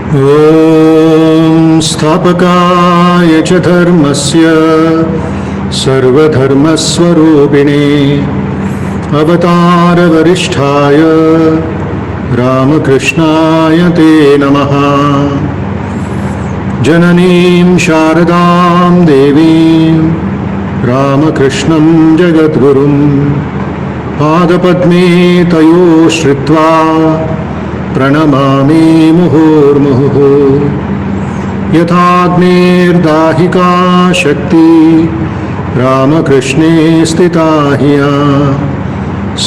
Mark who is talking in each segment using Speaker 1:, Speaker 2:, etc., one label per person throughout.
Speaker 1: ॐ स्थापकाय च धर्मस्य सर्वधर्मस्वरूपिणे अवतारवरिष्ठाय रामकृष्णाय ते नमः। जननीं शारदां देवीं रामकृष्णं जगद्गुरुं पादपद्मे तयो श्रित्वा प्रणमामि मुहुर्मुहुः। यथाग्नेर्दाहिका शक्ति रामकृष्णे स्थिता हिया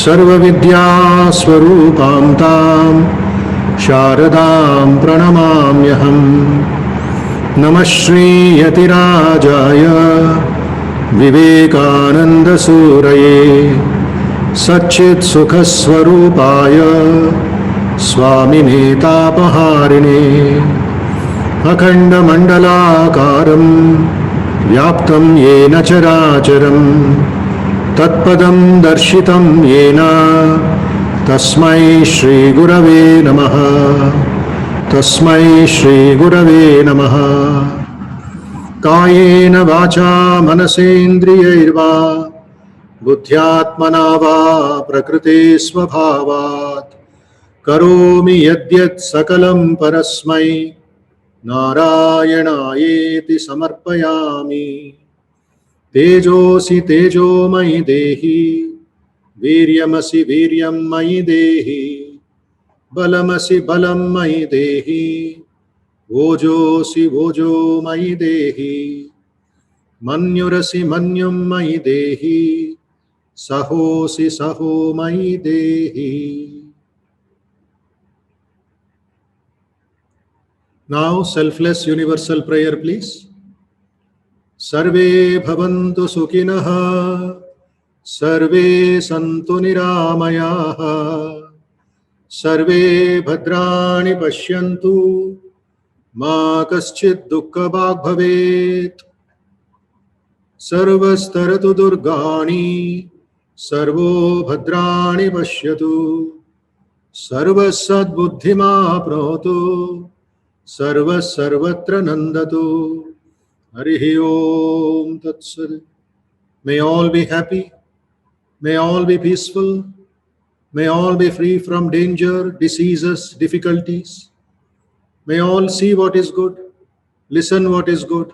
Speaker 1: सर्वविद्यास्वरूपां तां शारदां प्रणमाम्यहम्। नमः श्रीयतिराजाय विवेकानन्दसूरये सच्चित्सुखस्वरूपाय स्वामिने तापहारिणे अखण्डमण्डलाकारं व्याप्तं येन चराचरं तत्पदं दर्शितं येन तस्मै श्रीगुरवे नमः। तस्मै श्रीगुरवे नमः। कायेन वाचा मनसेन्द्रियैर्वा बुद्ध्यात्मना वा प्रकृते स्वभावात् करोमि यद्यत् सकलं परस्मै नारायणायेति समर्पयामि। तेजोऽसि तेजोमयि देहि वीर्यमसि वीर्यं मयि देहि बलमसि बलं मयि देहि ओजोऽसि ओजो मयि देहि मन्युरसि मन्युं मयि देहि सहोऽसि सहो मयि देहि। Now selfless universal prayer please. Sarve bhavantu sukhinah, sarve santu niramayah, सर्वे भद्राणि पश्यन्तु मा कश्चित् दुःखभाग् भवेत्। सर्वस्तरतु दुर्गाणि सर्वो भद्राणि पश्यतु सर्वसद्बुद्धिमाप्नोतु सर्वः सर्वत्र नन्दतु। हरिः ओम तत्सत्। May all be happy, may all be peaceful, may all be free from danger, diseases, difficulties. May all see what is good, listen what is good,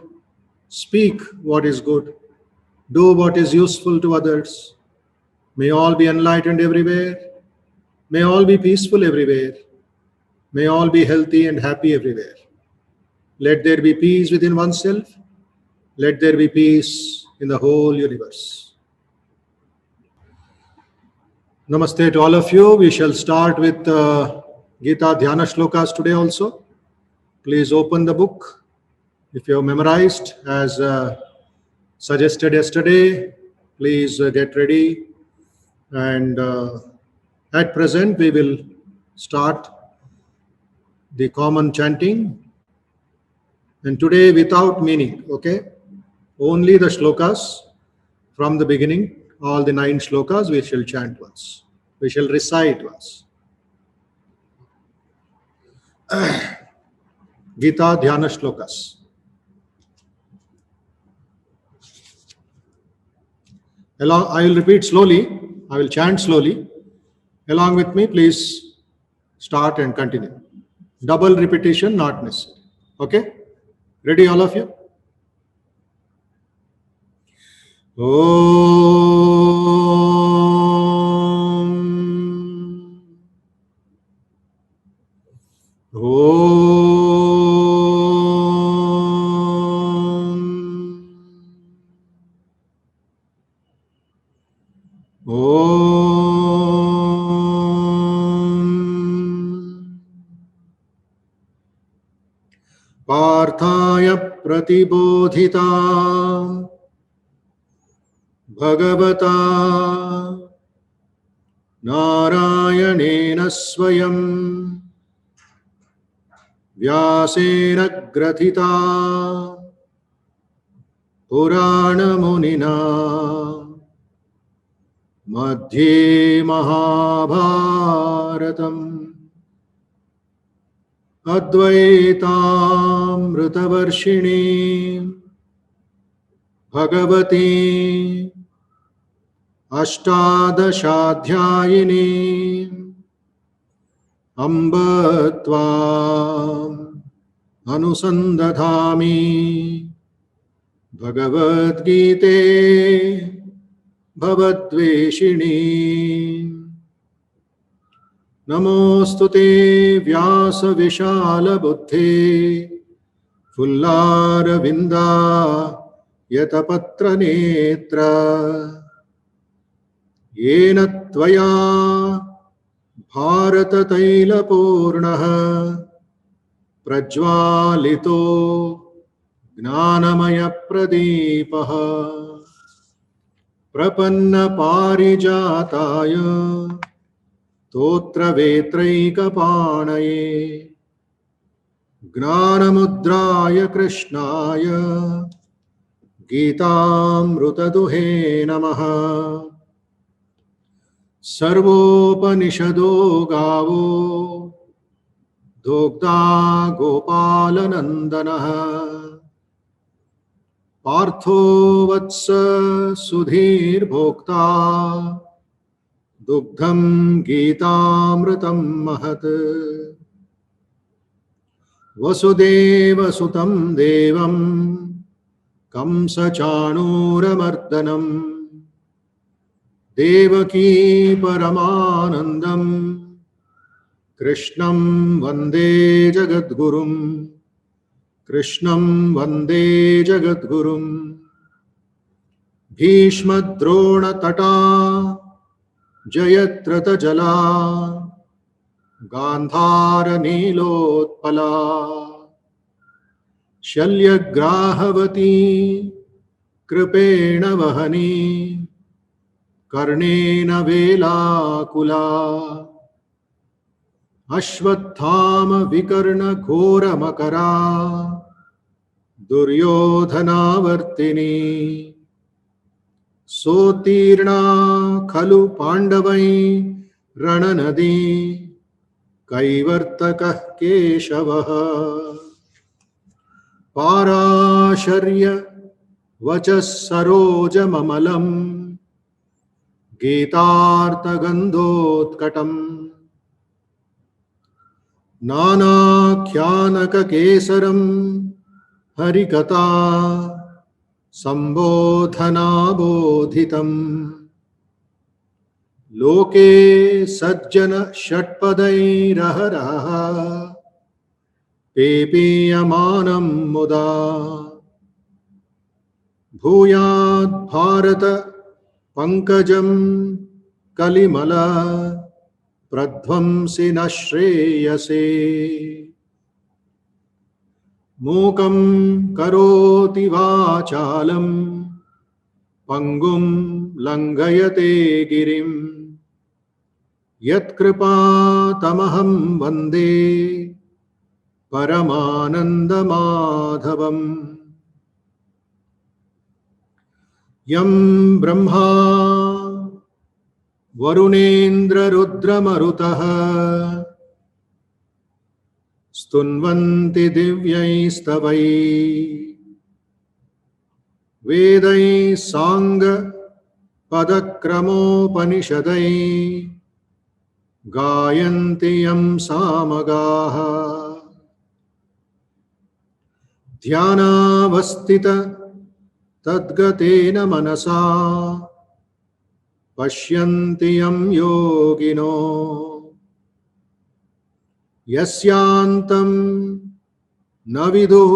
Speaker 1: speak what is good, do what is useful to others. May all be enlightened everywhere. May all be peaceful everywhere. May all be healthy and happy everywhere. Let there be peace within oneself. Let there be peace in the whole universe. Namaste to all of you. We shall start with Gita Dhyana Shlokas today also. Please open the book. If you have memorized as suggested yesterday, please get ready. And at present, we will start the common chanting. And today without meaning, okay? Only the shlokas from the beginning. All the 9 shlokas we shall chant once. We shall recite once. Gita Dhyana Shlokas. I will repeat slowly. I will chant slowly. Along with me, please start and continue. Double repetition not necessary. Okay? Ready all of you? Om. Om. Om. Parthaya pratibodhita Bhagavata Narayanena Swayam Vyasena Grathita Purana Munina Madhye Mahabharatam अद्वैतामृतवर्षिणी Bhagwati अष्टादशाध्यायिनी अम्ब त्वाम् अनुसन्दधामि भगवद्गीते भवद्वेषिणी। नमोऽस्तु ते व्यासविशालबुद्धे फुल्लारविन्दा यतपत्रनेत्र येन त्वया भारततैलपूर्णः प्रज्वालितो ज्ञानमयप्रदीपः प्रपन्नपारिजाताय स्तोत्रवेत्रैकपाणये ज्ञानमुद्राय कृष्णाय गीतामृतदुहे नमः। सर्वोपनिषदो गावो दोग्धा गोपालनन्दनः पार्थो वत्स सुधीर्भोक्ता दुग्धं गीतामृतं महत्। वसुदेवसुतं देवं कंसचाणूरमर्दनं देवकी परमानन्दं कृष्णं वन्दे जगद्गुरुं कृष्णं वन्दे जगद्गुरुं। भीष्मद्रोणतटा जयत्रतजला गान्धारनीलोत्पला शल्यग्राहवती कृपेण वहनी कर्णेन वेलाकुला अश्वत्थाम विकर्णघोरमकरा दुर्योधनावर्तिनी सोत्तीर्णा खलु पाण्डवै रणनदी कैवर्तकः केशवः पाराशर्य वचः सरोजममलं गीतार्तगन्धोत्कटम् नानाख्यानककेसरं हरिकथा संबोधनाबोधितम् लोके सज्जन षट्पदैरहरः पेपीयमानं मुदा भूयात् भारत पंकजं कलिमल प्रध्वंसि न श्रेयसे मूकं करोति वाचालं पंगुं लंघयते गिरिं यत्कृपातमहं वन्दे परमानन्दमाधवम्। यं ब्रह्मा वरुणेन्द्ररुद्रमरुतः स्तुन्वन्ति दिव्यैस्तवैः वेदैः साङ्गपदक्रमोपनिषदैः गायन्ति यं सामगाः ध्यानावस्थित तद्गतेन मनसा पश्यन्ति यं योगिनो यस्यान्तं न विदुः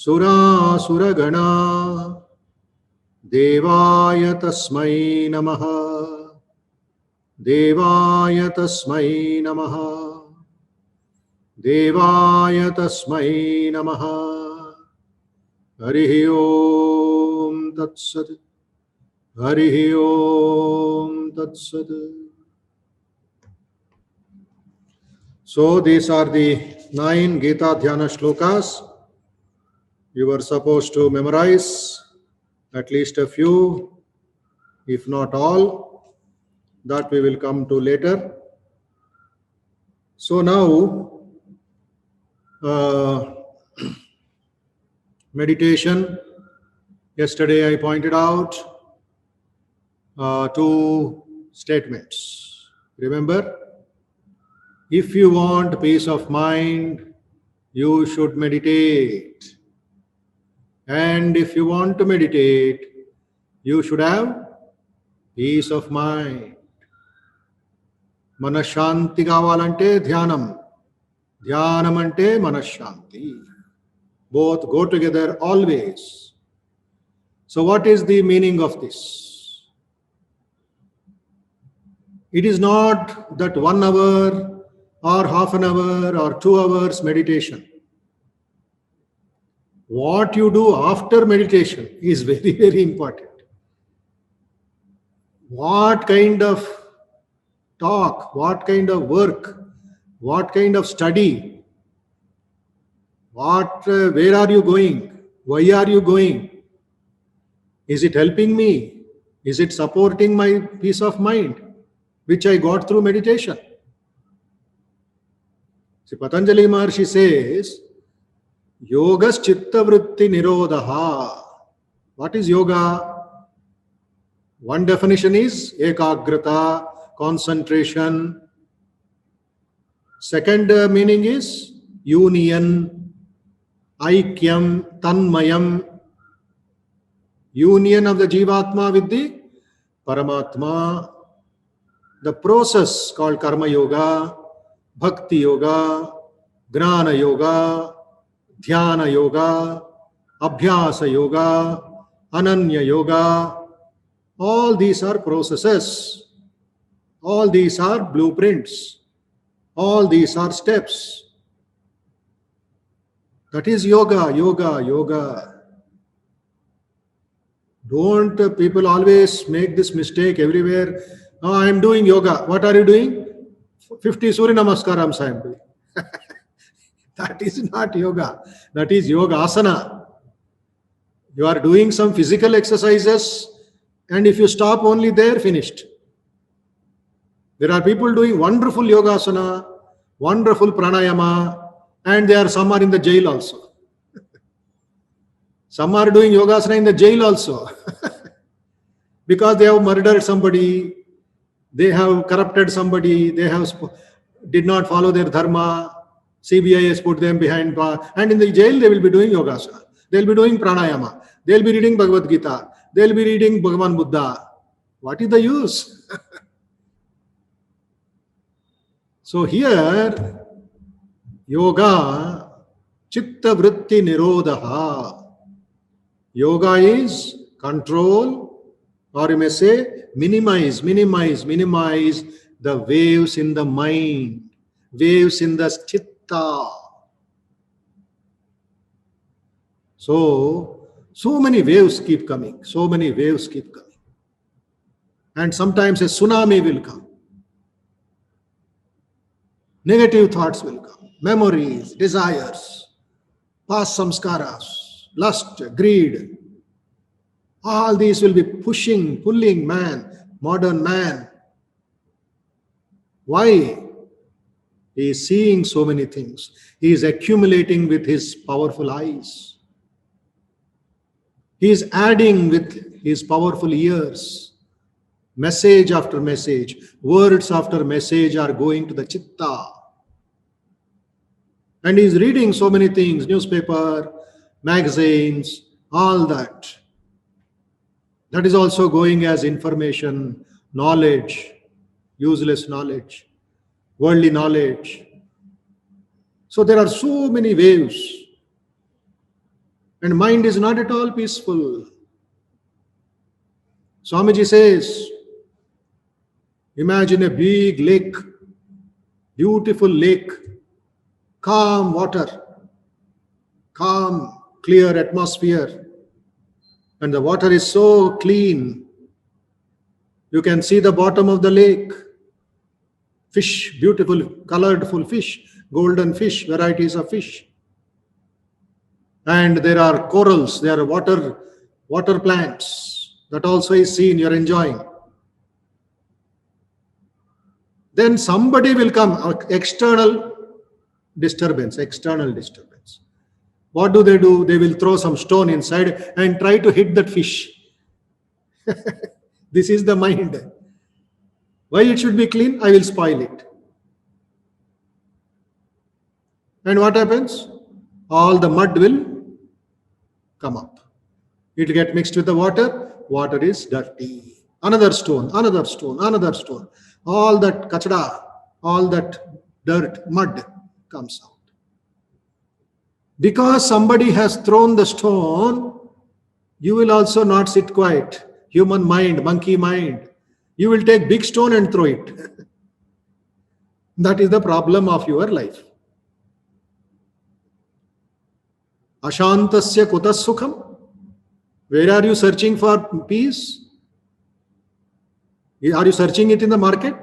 Speaker 1: सुरासुरगणा देवाय तस्मै नमः देवाय तस्मै नमः देवाय तस्मै नमः। हरिः ओम तत्सत् हरिः ओम तत्सत्। So these are the 9 Gita Dhyana shlokas. You were supposed to memorize at least a few, if not all. That we will come to later. So now Uh, meditation. Yesterday I pointed out two statements. Remember, if you want peace of mind, you should meditate. And if you want to meditate, you should have peace of mind. మనశ్శాంతి కావాలంటే ధ్యానం, ధ్యానం అంటే మనశ్శాంతి. Both go together always. So what is the meaning of this? It is not that 1 hour or half an hour or 2 hours meditation. What you do after meditation is very, very important. What kind of talk, what kind of work, what kind of study, where are you going? Why are you going? Is it helping me? Is it supporting my peace of mind, which I got through meditation? See, Patanjali Maharshi says, Yogas Chitta Vritti Nirodha. What is yoga? One definition is ekagrata, concentration. Second meaning is union, aikyam, tanmayam. Union of the Jivatma with the Paramatma. The process called Karma Yoga, Bhakti Yoga, Gnana Yoga, Dhyana Yoga, Abhyasa Yoga, Ananya Yoga. All these are processes. All these are blueprints. All these are steps. That is yoga, yoga, yoga. Don't people always make this mistake everywhere? Oh, I am doing yoga. What are you doing? 50 Surya Namaskarams I am doing. That is not yoga. That is yoga asana. You are doing some physical exercises, and if you stop only there, finished. There are people doing wonderful yoga asana, wonderful pranayama, and some are in the jail also. Some are doing yoga asana in the jail also. Because they have murdered somebody, they have corrupted somebody, they have did not follow their dharma, CBI has put them behind bars, and in the jail they will be doing yoga asana. They will be doing pranayama. They will be reading Bhagavad Gita. They will be reading Bhagavan Buddha. What is the use? So here, yoga, chitta vritti nirodha. Yoga is control, or you may say minimize the waves in the mind, waves in the chitta. So many waves keep coming, so many waves keep coming. And sometimes a tsunami will come. Negative thoughts will come, memories, desires, past samskaras, lust, greed. All these will be pulling modern man. Why? He is seeing so many things. He is accumulating with his powerful eyes. He is adding with his powerful ears. Message after message, words after message are going to the chitta. And he is reading so many things, newspaper, magazines, all that. That is also going as information, knowledge, useless knowledge, worldly knowledge. So there are so many waves. And mind is not at all peaceful. Swamiji says, imagine a big lake, beautiful lake, calm water, calm, clear atmosphere. And the water is so clean. You can see the bottom of the lake. Fish, beautiful, colorful fish, golden fish, varieties of fish. And there are corals, there are water plants. That also is seen, you are enjoying. Then somebody will come, external disturbance, external disturbance. What do? They will throw some stone inside and try to hit that fish. This is the mind. Why it should be clean? I will spoil it. And what happens? All the mud will come up. It will get mixed with the water. Water is dirty. Another stone, another stone, another stone. All that kachada, all that dirt, mud comes out. Because somebody has thrown the stone, you will also not sit quiet. Human mind, monkey mind. You will take big stone and throw it. That is the problem of your life. Ashantasya kutas sukham. Where are you searching for peace? Are you searching it in the market?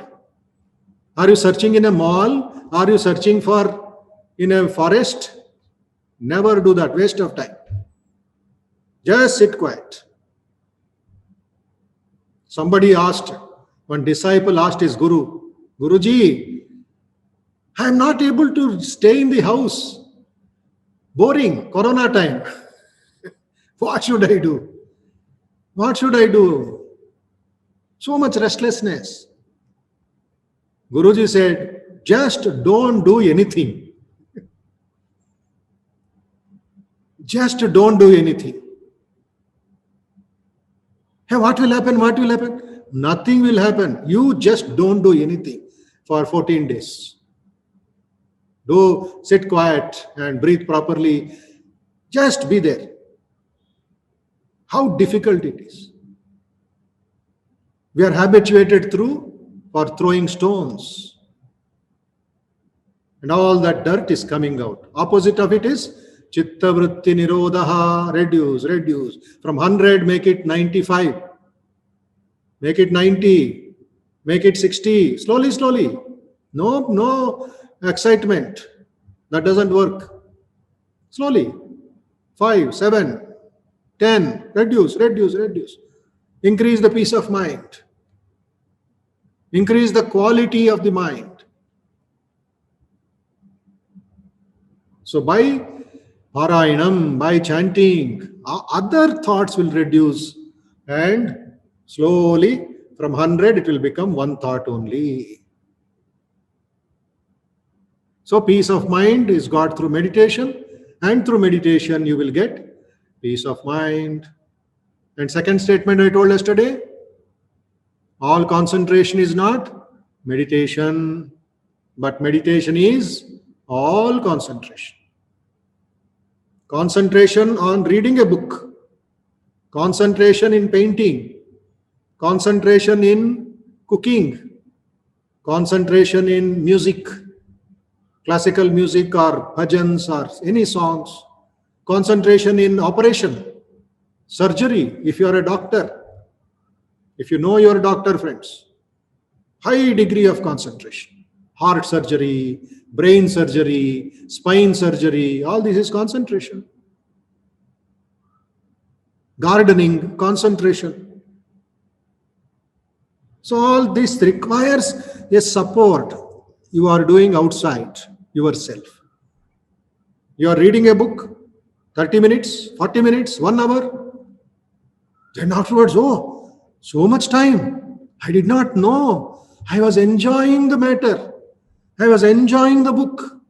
Speaker 1: Are you searching in a mall? Are you searching for in a forest? Never do that. Waste of time. Just sit quiet. Somebody asked, one disciple asked his Guru, Guruji, I am not able to stay in the house. Boring, Corona time. What should I do? What should I do? So much restlessness. Guruji said, just don't do anything. Just don't do anything. Hey, what will happen? What will happen? Nothing will happen. You just don't do anything for 14 days. Do sit quiet and breathe properly. Just be there. How difficult it is. We are habituated for throwing stones. And all that dirt is coming out. Opposite of it is Chitta vritti nirodha, reduce. From 100, make it 95. Make it 90. Make it 60. Slowly. No excitement. That doesn't work. Slowly. 5, 7, 10. Reduce. Increase the peace of mind. Increase the quality of the mind. So by Parayanam, by chanting, other thoughts will reduce, and slowly from 100 it will become one thought only. So peace of mind is got through meditation, and through meditation you will get peace of mind. And second statement I told yesterday, all concentration is not meditation, but meditation is all concentration. Concentration on reading a book, concentration in painting, concentration in cooking, concentration in music, classical music or bhajans or any songs, concentration in operation, surgery, if you are a doctor, if you know your doctor friends, high degree of concentration, heart surgery, brain surgery, spine surgery, all this is concentration. Gardening, concentration. So all this requires a support you are doing outside yourself. You are reading a book, 30 minutes, 40 minutes, 1 hour. Then afterwards, oh, so much time. I did not know. I was enjoying the matter. I was enjoying the book.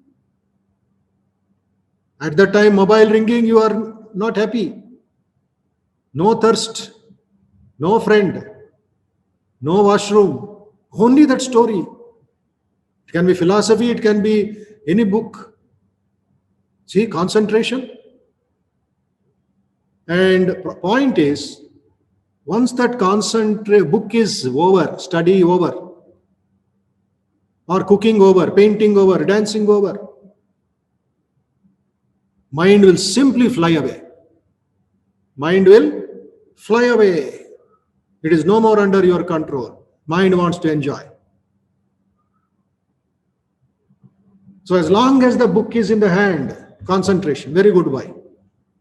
Speaker 1: At that time, mobile ringing, you are not happy. No thirst, no friend, no washroom. Only that story. It can be philosophy, it can be any book. See, concentration. And point is, once that book is over, study over, or cooking over, painting over, dancing over, mind will simply fly away. Mind will fly away. It is no more under your control. Mind wants to enjoy. So as long as the book is in the hand, concentration, very good boy,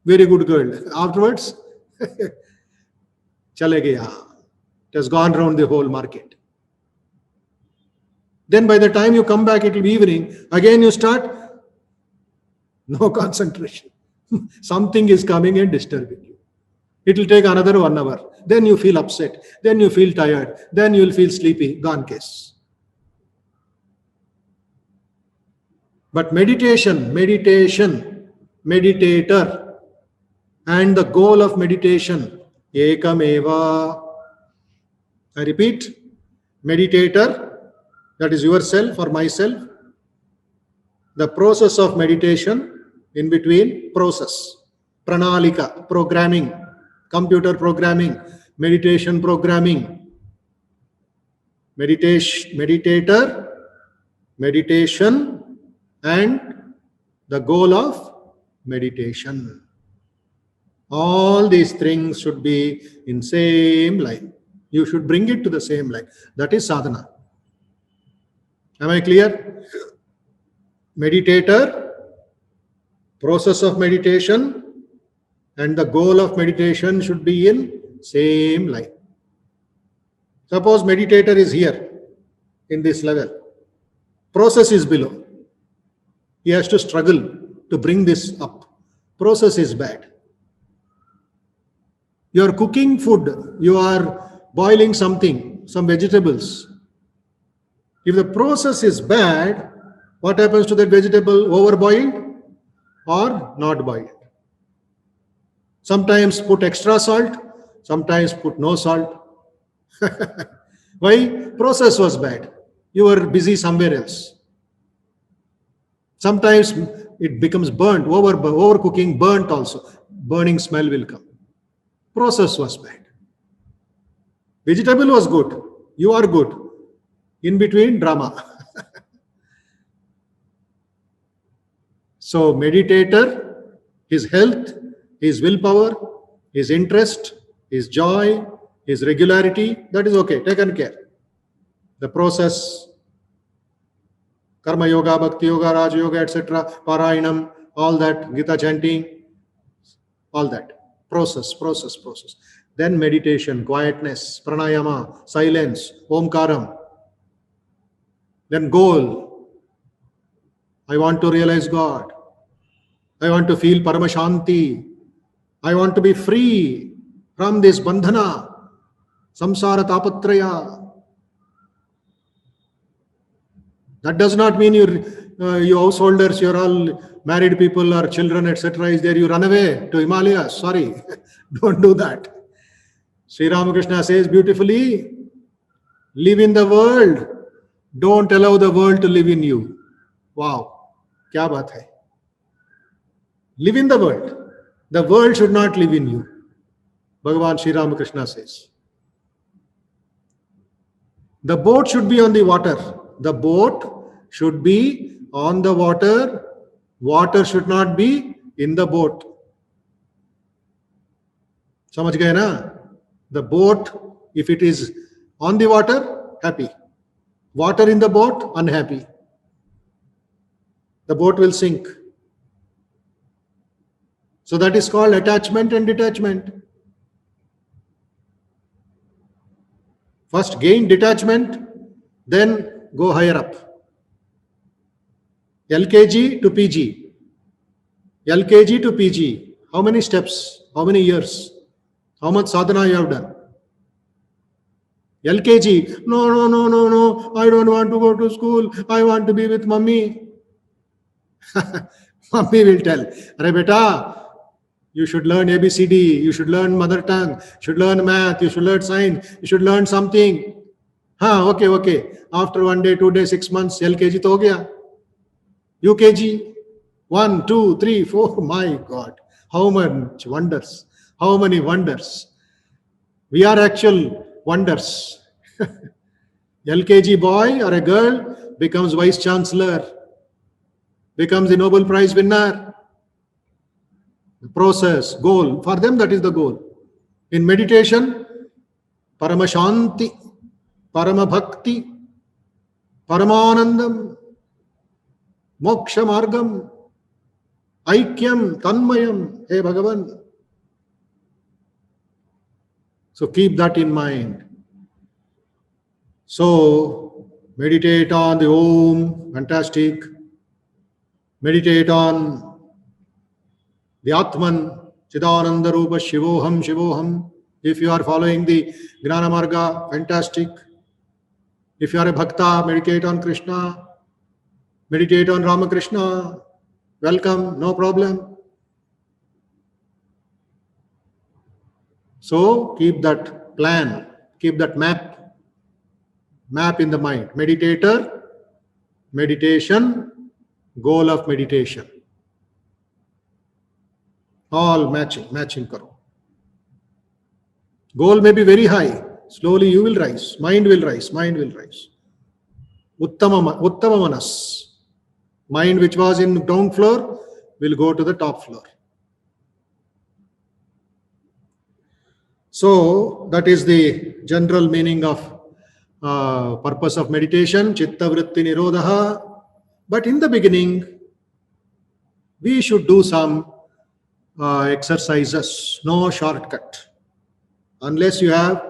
Speaker 1: very good girl. Afterwards, chale gaya. It has gone round the whole market. Then by the time you come back, it will be evening. Again you start No concentration. Something is coming and disturbing you. It will take another 1 hour. Then you feel upset. Then you feel tired. Then you will feel sleepy. Gone case. But meditation, meditator, and the goal of meditation, ekameva. I repeat, meditator, that is yourself or myself. The process of meditation, in between process, pranalika, programming, computer programming, meditation programming, meditator, meditation, and the goal of meditation. All these things should be in same line. You should bring it to the same line. That is sadhana. Am I clear? Meditator, process of meditation, and the goal of meditation should be in same line. Suppose meditator is here in this level. Process is below. He has to struggle to bring this up. Process is bad. You are cooking food, you are boiling something, some vegetables. If the process is bad, what happens to that vegetable? Overboiled or not boiled? Sometimes put extra salt, sometimes put no salt. Why? Process was bad. You were busy somewhere else. Sometimes it becomes burnt, overcooking, burnt also. Burning smell will come. Process was bad. Vegetable was good. You are good. In between, drama. So, meditator, his health, his willpower, his interest, his joy, his regularity, that is okay, taken care. The process, karma yoga, bhakti yoga, raj yoga, etc., parayanam, all that, Gita chanting, all that. Process. Then meditation, quietness, pranayama, silence, omkaram. Then goal. I want to realize God. I want to feel Paramashanti. I want to be free from this bandhana, samsara tapatraya. That does not mean you householders, you're all married people or children, etc. is there. You run away to Himalayas. Sorry, don't do that. Sri Ramakrishna says beautifully, live in the world. Don't allow the world to live in you. Wow, kya baat hai. Live in the world. The world should not live in you. Bhagavan Sri Ramakrishna says. The boat should be on the water. The boat should be on the water. Water should not be in the boat. Samajh gaye na? The boat, if it is on the water, happy. Water in the boat, unhappy. The boat will sink. So that is called attachment and detachment. First gain detachment, then go higher up. LKG to PG. LKG to PG. How many steps? How many years? How much sadhana you have done? LKG. No. I don't want to go to school. I want to be with mummy. Mummy will tell, "Arey beta, you should learn ABCD. You should learn mother tongue. You should learn math. You should learn science. You should learn something." Okay. After 1 day, 2 days, 6 months, LKG to ho gaya. UKG, 1, 2, 3, 4. My God, how much wonders! How many wonders! We are actual wonders. LKG boy or a girl becomes vice chancellor, becomes the Nobel Prize winner. The process, goal, for them that is the goal. In meditation, Paramashanti, Paramabhakti, Paramanandam, Moksha Margam, Aikyam, Tanmayam, Hey Bhagavan. So keep that in mind. So meditate on the Om, fantastic. Meditate on the Atman, Chidananda Rupa, Shivoham, Shivoham. If you are following the Gnana Marga, fantastic. If you are a Bhakta, meditate on Krishna, meditate on Ramakrishna, welcome, no problem. So keep that plan, keep that map in the mind. Meditator, meditation, goal of meditation. All matching karo. Goal may be very high. Slowly you will rise. Mind will rise. Uttama manas. Mind which was in ground floor will go to the top floor. So that is the general meaning of purpose of meditation, chitta vritti nirodha. But in the beginning, we should do some exercises, no shortcut. Unless you have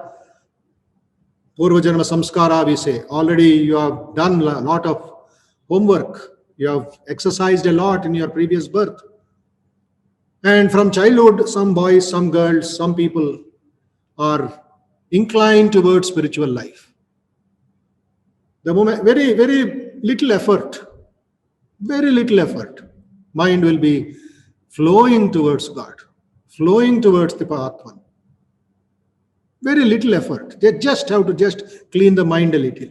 Speaker 1: Purva Janma Samskara, we say, already you have done a lot of homework. You have exercised a lot in your previous birth. And from childhood, some boys, some girls, some people are inclined towards spiritual life. The moment, very, very little effort, mind will be flowing towards God, flowing towards the Atman. Very little effort. They just have to just clean the mind a little.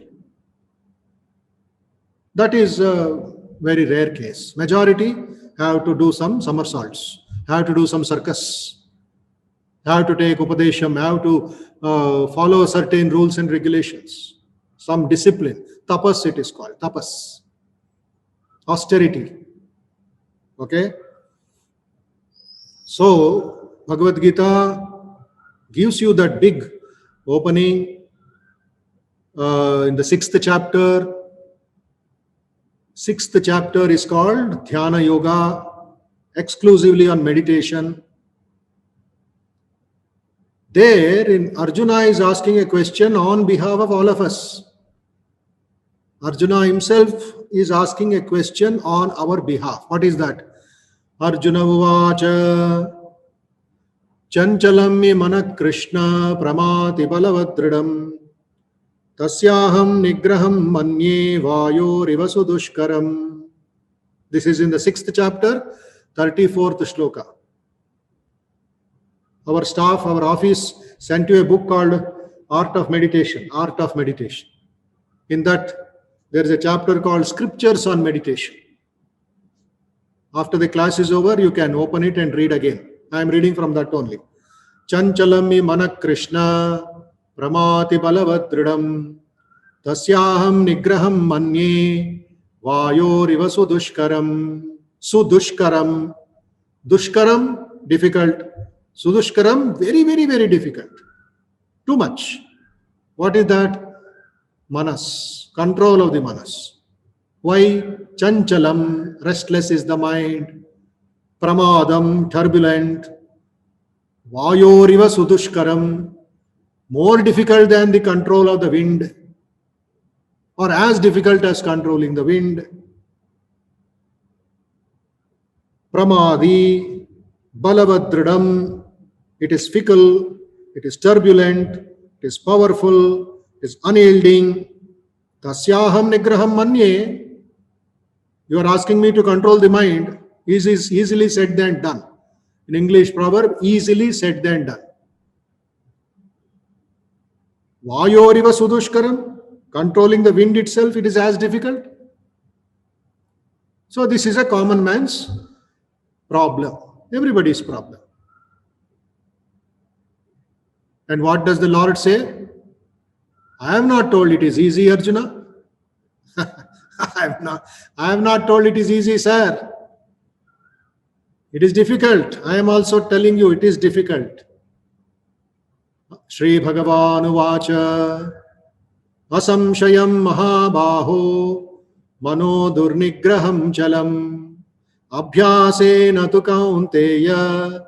Speaker 1: That is a very rare case. Majority have to do some somersaults, have to do some circus, have to take upadesham, have to follow certain rules and regulations, some discipline. Tapas it is called, tapas. Austerity. Okay? So, Bhagavad Gita gives you that big opening in the 6th chapter. 6th chapter is called Dhyana Yoga, exclusively on meditation. There, Arjuna is asking a question on behalf of all of us. Arjuna himself is asking a question on our behalf. What is that? Arjuna uvacha chanchalam mana Krishna pramati balavadridam tasyaham nigraham manye vayo rivasu dushkaram. This is in the 6th chapter, 34th shloka. Our staff, our office sent you a book called Art of Meditation. In that, there is a chapter called Scriptures on Meditation. After the class is over, you can open it and read again. I am reading from that only. Chanchalami mana Krishna pramati balavadridam tasyaham nigraham manye vayoriva sudushkaram. Dushkaram, difficult. Sudushkaram, very, very, very difficult. Too much. What is that? Manas, control of the manas. Why? Chanchalam, restless is the mind. Pramadam, turbulent. Vayoriva sudushkaram, more difficult than the control of the wind, or as difficult as controlling the wind. Pramadi, balavadridam, it is fickle, it is turbulent, it is powerful, it is unyielding. Tasyaham nigraham manye, you are asking me to control the mind, is easily said than done. In English proverb, easily said than done. Vayoriva sudushkaram, controlling the wind itself, it is as difficult. So this is a common man's problem, everybody's problem. And what does the Lord say? I have not told it is easy, Arjuna. I have not told it is easy, sir. It is difficult. I am also telling you it is difficult. Shri Bhagavan uvacha asamshayam mahabaho mano durnigraham chalam abhyasena tu kaunteya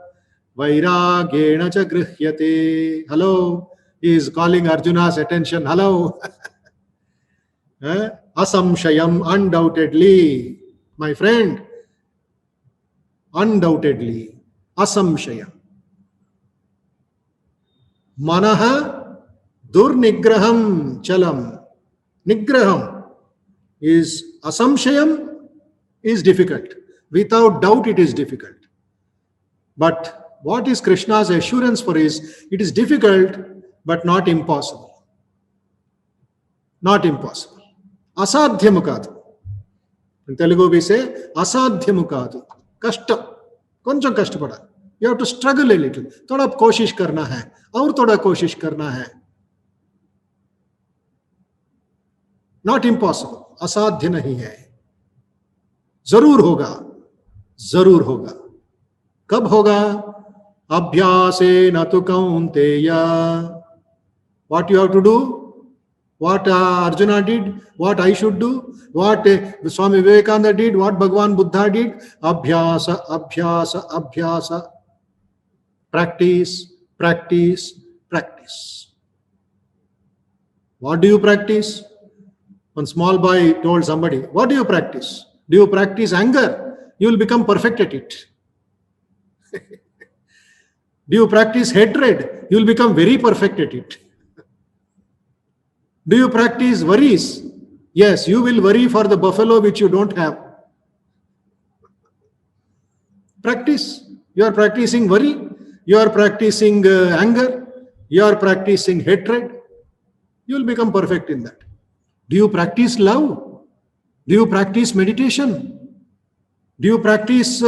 Speaker 1: vairagyena cha grihyate. Hello, he is calling Arjuna's attention. Hello. Asamshayam, undoubtedly, my friend, undoubtedly. asamshayam. Manaha durnigraham chalam. Nigraham is asamshayam, is difficult. Without doubt, it is difficult. But what is Krishna's assurance for is, it is difficult, but not impossible. Not impossible. Asadhyamu kaadu. In Telugu we say, asadhyamu kaadu. Kashtam. Koncham kashtapada. You have to struggle a little. Thoda koshish karna hai. Aur thoda koshish karna hai. Not impossible. असाध्य नहीं है. जरूर होगा. जरूर होगा. कब होगा? अभ्यासेन तु कौन्तेय. What you have to do? What Arjuna did? What I should do? What Swami Vivekananda did? What Bhagavan Buddha did? Abhyasa, abhyasa, abhyasa. Practice, practice, practice. What do you practice? One small boy told somebody, what do you practice? Do you practice anger? You will become perfect at it. Do you practice hatred? You will become very perfect at it. Do you practice worries? Yes, you will worry for the buffalo which you don't have. Practice. You are practicing worry. You are practicing anger. You are practicing hatred. You will become perfect in that. Do you practice love? Do you practice meditation? Do you practice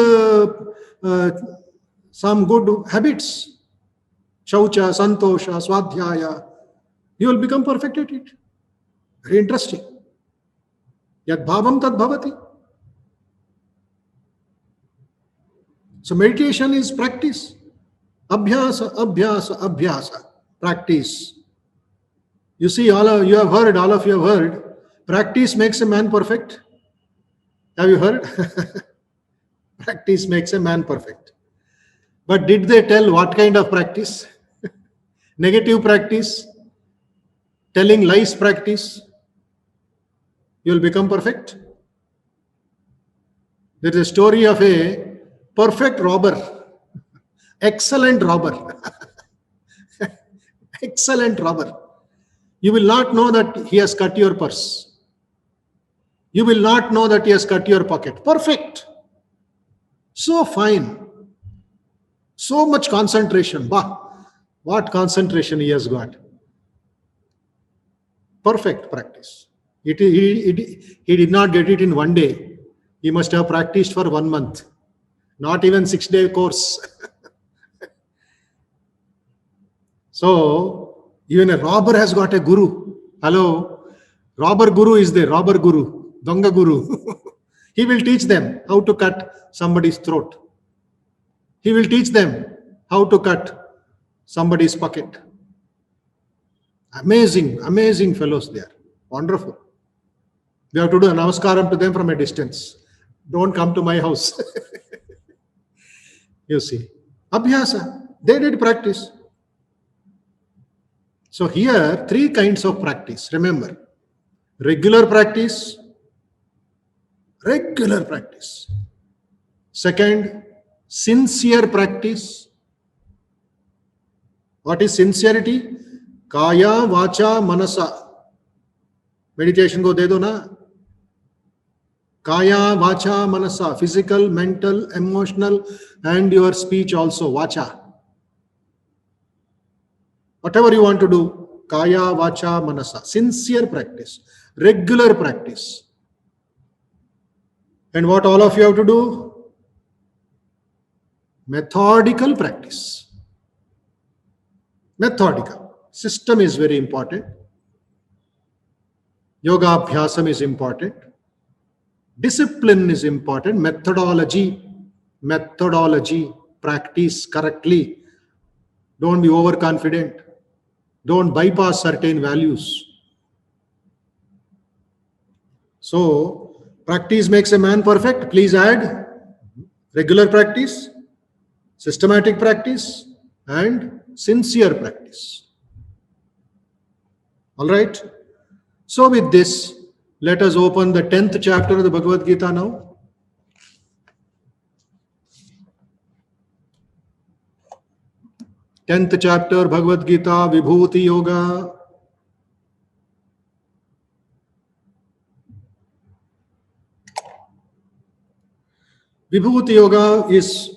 Speaker 1: some good habits? Shaucha, Santosha, Swadhyaya. You will become perfect at it. Very interesting. Yad bhavam tad bhavati. So meditation is practice. Abhyasa, abhyasa, abhyasa. Practice. You see, all of you have heard, practice makes a man perfect. Have you heard? Practice makes a man perfect. But did they tell what kind of practice? Negative practice? Telling lies practice? You will become perfect. There is a story of a perfect robber. Excellent robber. Excellent robber. You will not know that he has cut your purse. You will not know that he has cut your pocket. Perfect. So fine. So much concentration. Bah, what concentration he has got. Perfect practice. He did not get it in one day. He must have practiced for 1 month. Not even 6-day course. So, even a robber has got a guru. Hello. Robber guru is there. Robber guru. Donga guru. He will teach them how to cut somebody's throat. He will teach them how to cut somebody's pocket. Amazing, amazing fellows there. Wonderful. We have to do a namaskaram to them from a distance. Don't come to my house. You see. Abhyasa. They did practice. So here, 3 kinds of practice. Remember. Regular practice. Regular practice. Second, sincere practice. What is sincerity? Kaya, vacha, manasa. Meditation ko de do na. Kaya, vacha, manasa. Physical, mental, emotional, and your speech also. Vacha. Whatever you want to do. Kaya, vacha, manasa. Sincere practice. Regular practice. And what all of you have to do? Methodical practice. Methodical. System is very important. Yoga abhyasam is important. Discipline is important. Methodology. Methodology. Practice correctly. Don't be overconfident. Don't bypass certain values. So, practice makes a man perfect. Please add regular practice, systematic practice, and sincere practice. All right. So with this, let us open the 10th chapter of the Bhagavad Gita now. 10th chapter Bhagavad Gita, Vibhuti Yoga. Vibhuti Yoga is,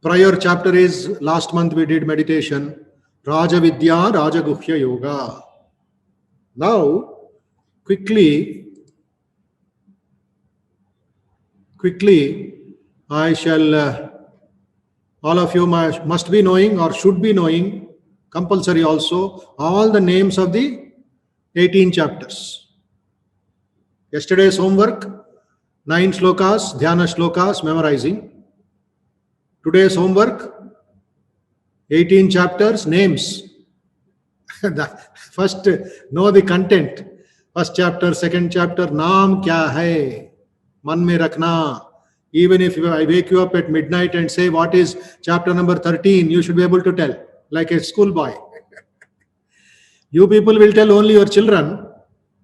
Speaker 1: prior chapter is, last month we did meditation, Raja Vidya, Raja Guhya Yoga. Now, quickly, I shall, all of you must be knowing or should be knowing, compulsory also, all the names of the 18 chapters. Yesterday's homework, 9 shlokas, dhyana shlokas, memorizing. Today's homework, 18 chapters, names. First, know the content. First chapter, second chapter, naam kya hai? Man mein rakhna. Even if I wake you up at midnight and say, what is chapter number 13, you should be able to tell, like a schoolboy. You people will tell only your children,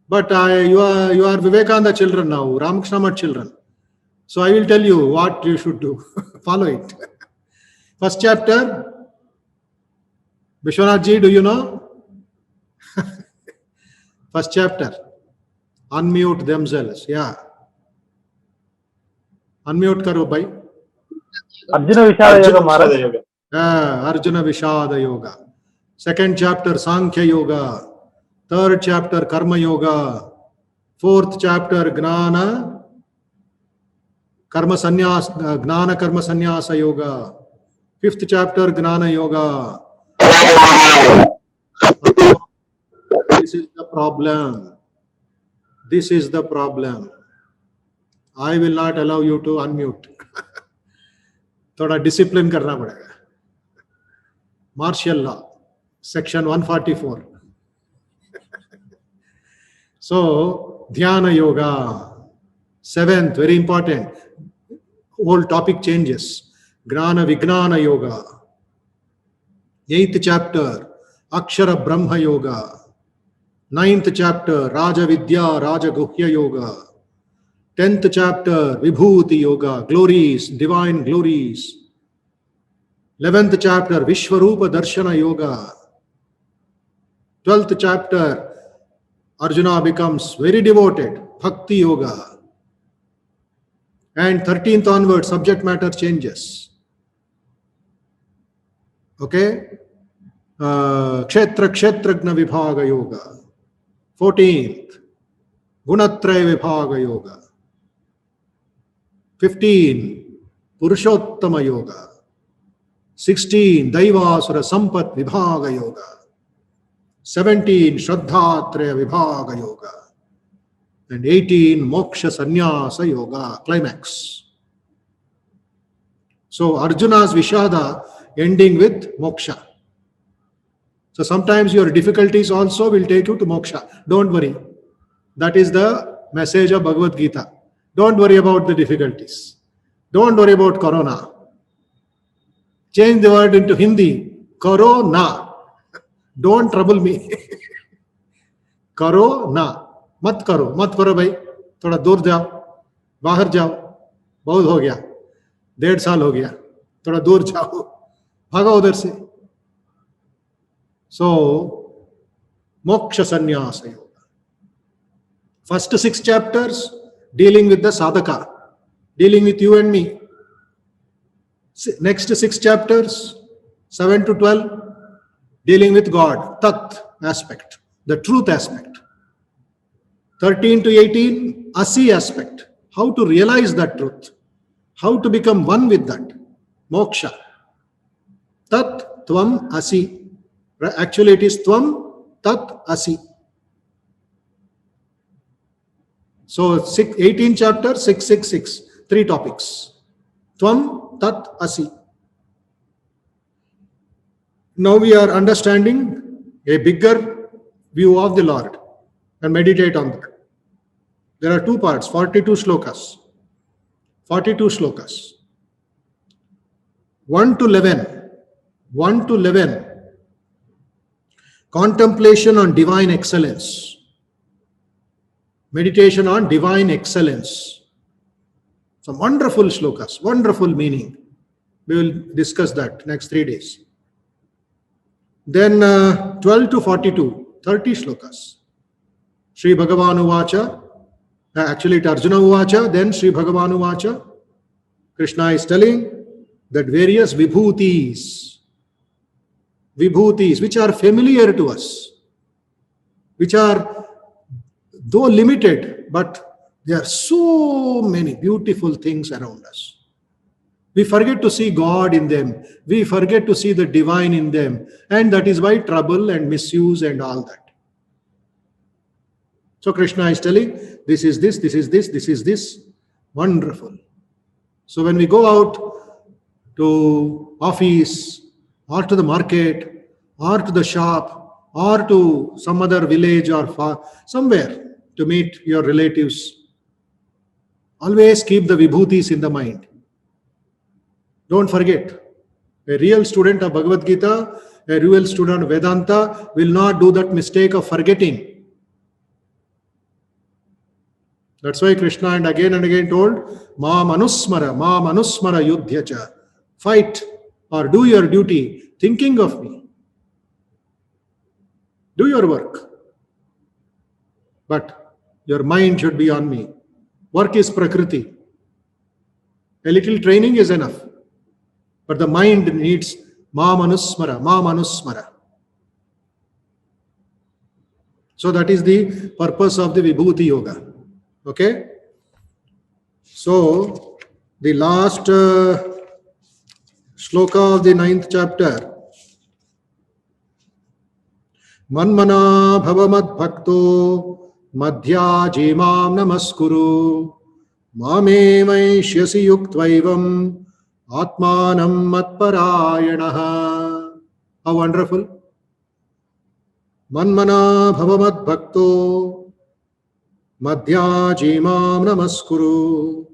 Speaker 1: but you are Vivekananda children now, Ramakrishna Math children. So I will tell you what you should do. Follow it. First chapter, Vishwanath ji, do you know? First chapter, unmute themselves. Yeah. Unmute karo bhai.
Speaker 2: Arjuna Vishada Yoga.
Speaker 1: Arjuna Vishada Yoga. Second chapter, Sankhya Yoga. Third chapter, Karma Yoga. Fourth chapter, Gnana Karma Sannyasa Yoga. Fifth chapter, Gnana Yoga. This is the problem. This is the problem. I will not allow you to unmute. थोड़ा discipline करना पड़ेगा. Martial law, section 144. So, Dhyana Yoga. Seventh, very important. Whole topic changes. Gnana Vijnana Yoga. 8th chapter, Akshara Brahma Yoga. 9th chapter, Raja Vidya, Raja Guhya Yoga. 10th chapter, Vibhuti Yoga, glories, divine glories. 11th chapter, Vishwarupa Darshana Yoga. 12th chapter, Arjuna becomes very devoted, Bhakti Yoga. And 13th onward, subject matter changes. Okay? Kshetra Kshetragna Vibhaga Yoga. 14th, Gunatraya Vibhaga Yoga. 15, Purushottama Yoga. 16, Daivasura Sampat Vibhaga Yoga. 17, Shraddhatraya Vibhaga Yoga. And 18, Moksha Sannyasa Yoga, climax. So Arjuna's Vishada ending with Moksha. So sometimes your difficulties also will take you to Moksha. Don't worry. That is the message of Bhagavad Gita. Don't worry about the difficulties. Don't worry about Corona. Change the word into Hindi. Corona. Don't trouble me. करो ना, मत करो भाई, थोड़ा दूर जाओ, बाहर जाओ, बहुत हो गया, 1.5 साल हो गया, थोड़ा दूर जाओ, भागो उधर से. So, Moksha Sannyasa Yoga. First 6 chapters dealing with the sadhaka, dealing with you and me. Next 6 chapters, 7 to 12, dealing with God, Tat aspect, the truth aspect. 13 to 18, Asi aspect, how to realize that truth, how to become one with that, Moksha. Tat Tvam Asi. Actually, it is Tvam Tat Asi. So, 18 chapters, 666, 3 topics. Tvam Tat Asi. Now we are understanding a bigger view of the Lord and meditate on that. There are 2 parts, 42 shlokas. 42 shlokas. 1 to 11. 1 to 11. Contemplation on divine excellence. Meditation on divine excellence. Some wonderful shlokas, wonderful meaning. We will discuss that next 3 days. Then 12 to 42, 30 shlokas. Sri Bhagavan Uvacha, actually it Arjuna Uvacha, then Sri Bhagavan Uvacha. Krishna is telling that various vibhutis, which are familiar to us, which are though limited, but there are so many beautiful things around us. We forget to see God in them. We forget to see the divine in them. And that is why trouble and misuse and all that. So Krishna is telling, this is this, this is this, this is this. Wonderful. So when we go out to office or to the market or to the shop or to some other village or somewhere to meet your relatives, always keep the vibhutis in the mind. Don't forget, a real student of Bhagavad Gita, a real student of Vedanta will not do that mistake of forgetting. That's why Krishna and again told, Ma manusmara yudhyacha. Fight or do your duty thinking of me. Do your work. But your mind should be on me. Work is Prakriti. A little training is enough. But the mind needs ma manusmara. So that is the purpose of the Vibhuti Yoga. Okay? So, the last shloka of the 9th chapter. Manmana bhavamad bhakto madhya jimam namaskuru mame vaishyasi yuktvaivam atmanam matparayanaha. How wonderful. Manmana bhavamad bhakto madhya jimam namaskuru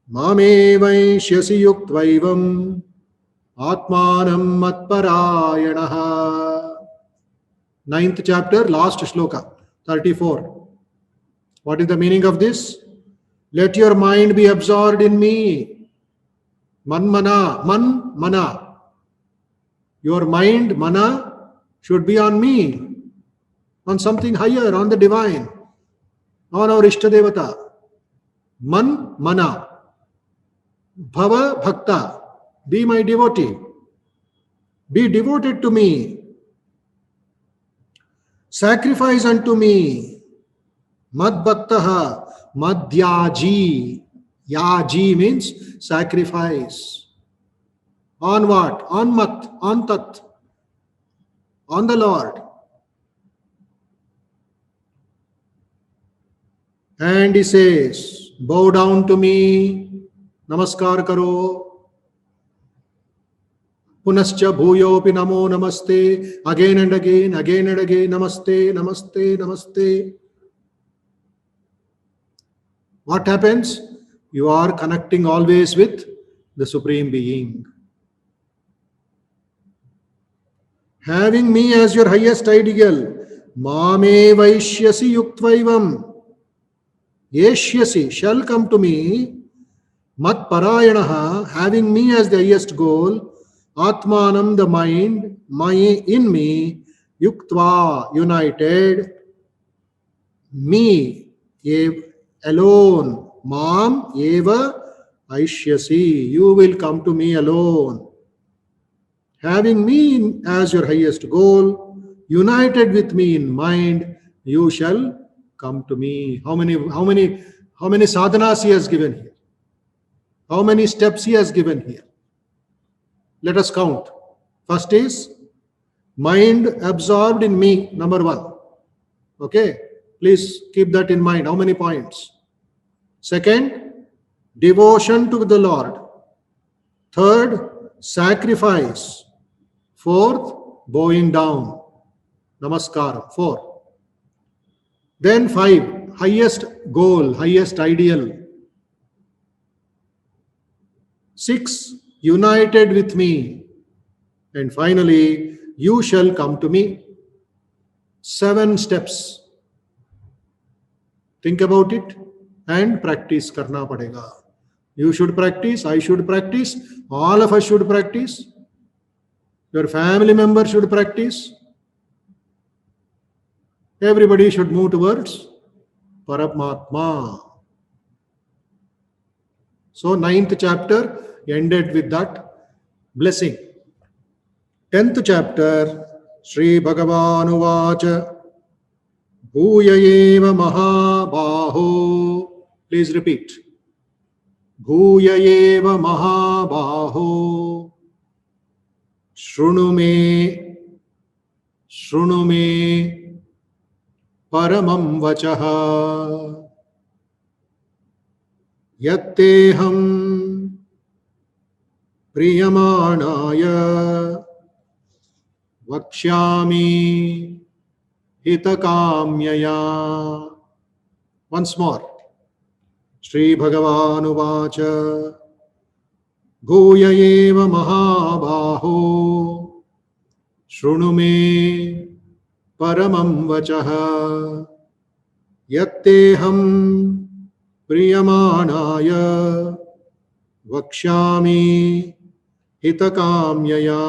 Speaker 1: mame vaishyasi yuktvaivam atmanam matparayanaha. 9th chapter, last shloka, 34. What is the meaning of this? Let your mind be absorbed in me. Mana. Your mind, mana, should be on me, on something higher, on the divine, on our Ishtadevata. Mana. Bhava bhakta. Be my devotee. Be devoted to me. Sacrifice unto me. Mad bhaktaha. Madhyaji. Yaji means sacrifice. On what? On mat, on tat, on the Lord. And he says, bow down to me, namaskar karo. Punascha bhuyopi namo namaste. Again and again, namaste, namaste, namaste. What happens? You are connecting always with the Supreme Being. Having me as your highest ideal, mame vaishyasi yuktvaivam. Yeshyasi shall come to me, mat parayanaha, having me as the highest goal, atmanam the mind, in me, yuktva, united, me, alone. Mam eva aishyasi. You will come to me alone. Having me as your highest goal, united with me in mind, you shall come to me. How many sadhanas he has given here? How many steps he has given here? Let us count. First is mind absorbed in me, number 1. Okay, please keep that in mind. How many points? Second, devotion to the Lord. Third, sacrifice. Fourth, bowing down. Namaskar. 4. Then 5, highest goal, highest ideal. 6, united with me. And finally, you shall come to me. 7 steps. Think about it and practice karna padega. You should practice, I should practice, all of us should practice. Your family member should practice. Everybody should move towards Paramatma. So 9th chapter ended with that blessing. 10th chapter, Sri Bhagavan Uvacha Bhuyayeva Mahabaho. Please repeat. Bhuyayeva Mahabaho. Shrunu me paramam vachaha. Yatteham priyamanaya vakshyami hitakamyaya. Once more. Sri Bhagavan Uvacha Bhuyayeva Mahabaho Shrunu me paramam vachaha Yatteham priyamanaya vakshyami hitakamyaya.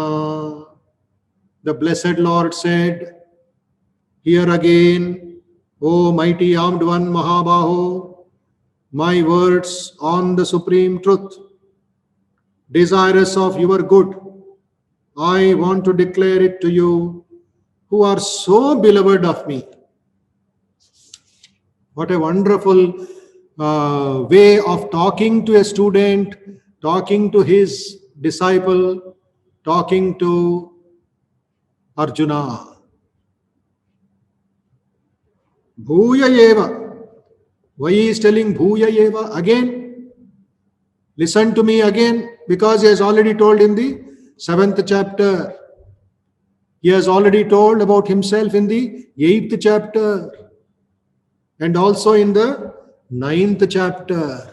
Speaker 1: The blessed Lord said, "Hear again, O mighty armed one Mahabaho, my words on the supreme truth. Desirous of your good, I want to declare it to you who are so beloved of me." What a wonderful way of talking to a student, talking to his disciple, talking to Arjuna. Bhuya eva. Why he is telling Bhuya eva again? Listen to me again, because he has already told in the 7th chapter. He has already told about himself in the 8th chapter and also in the 9th chapter.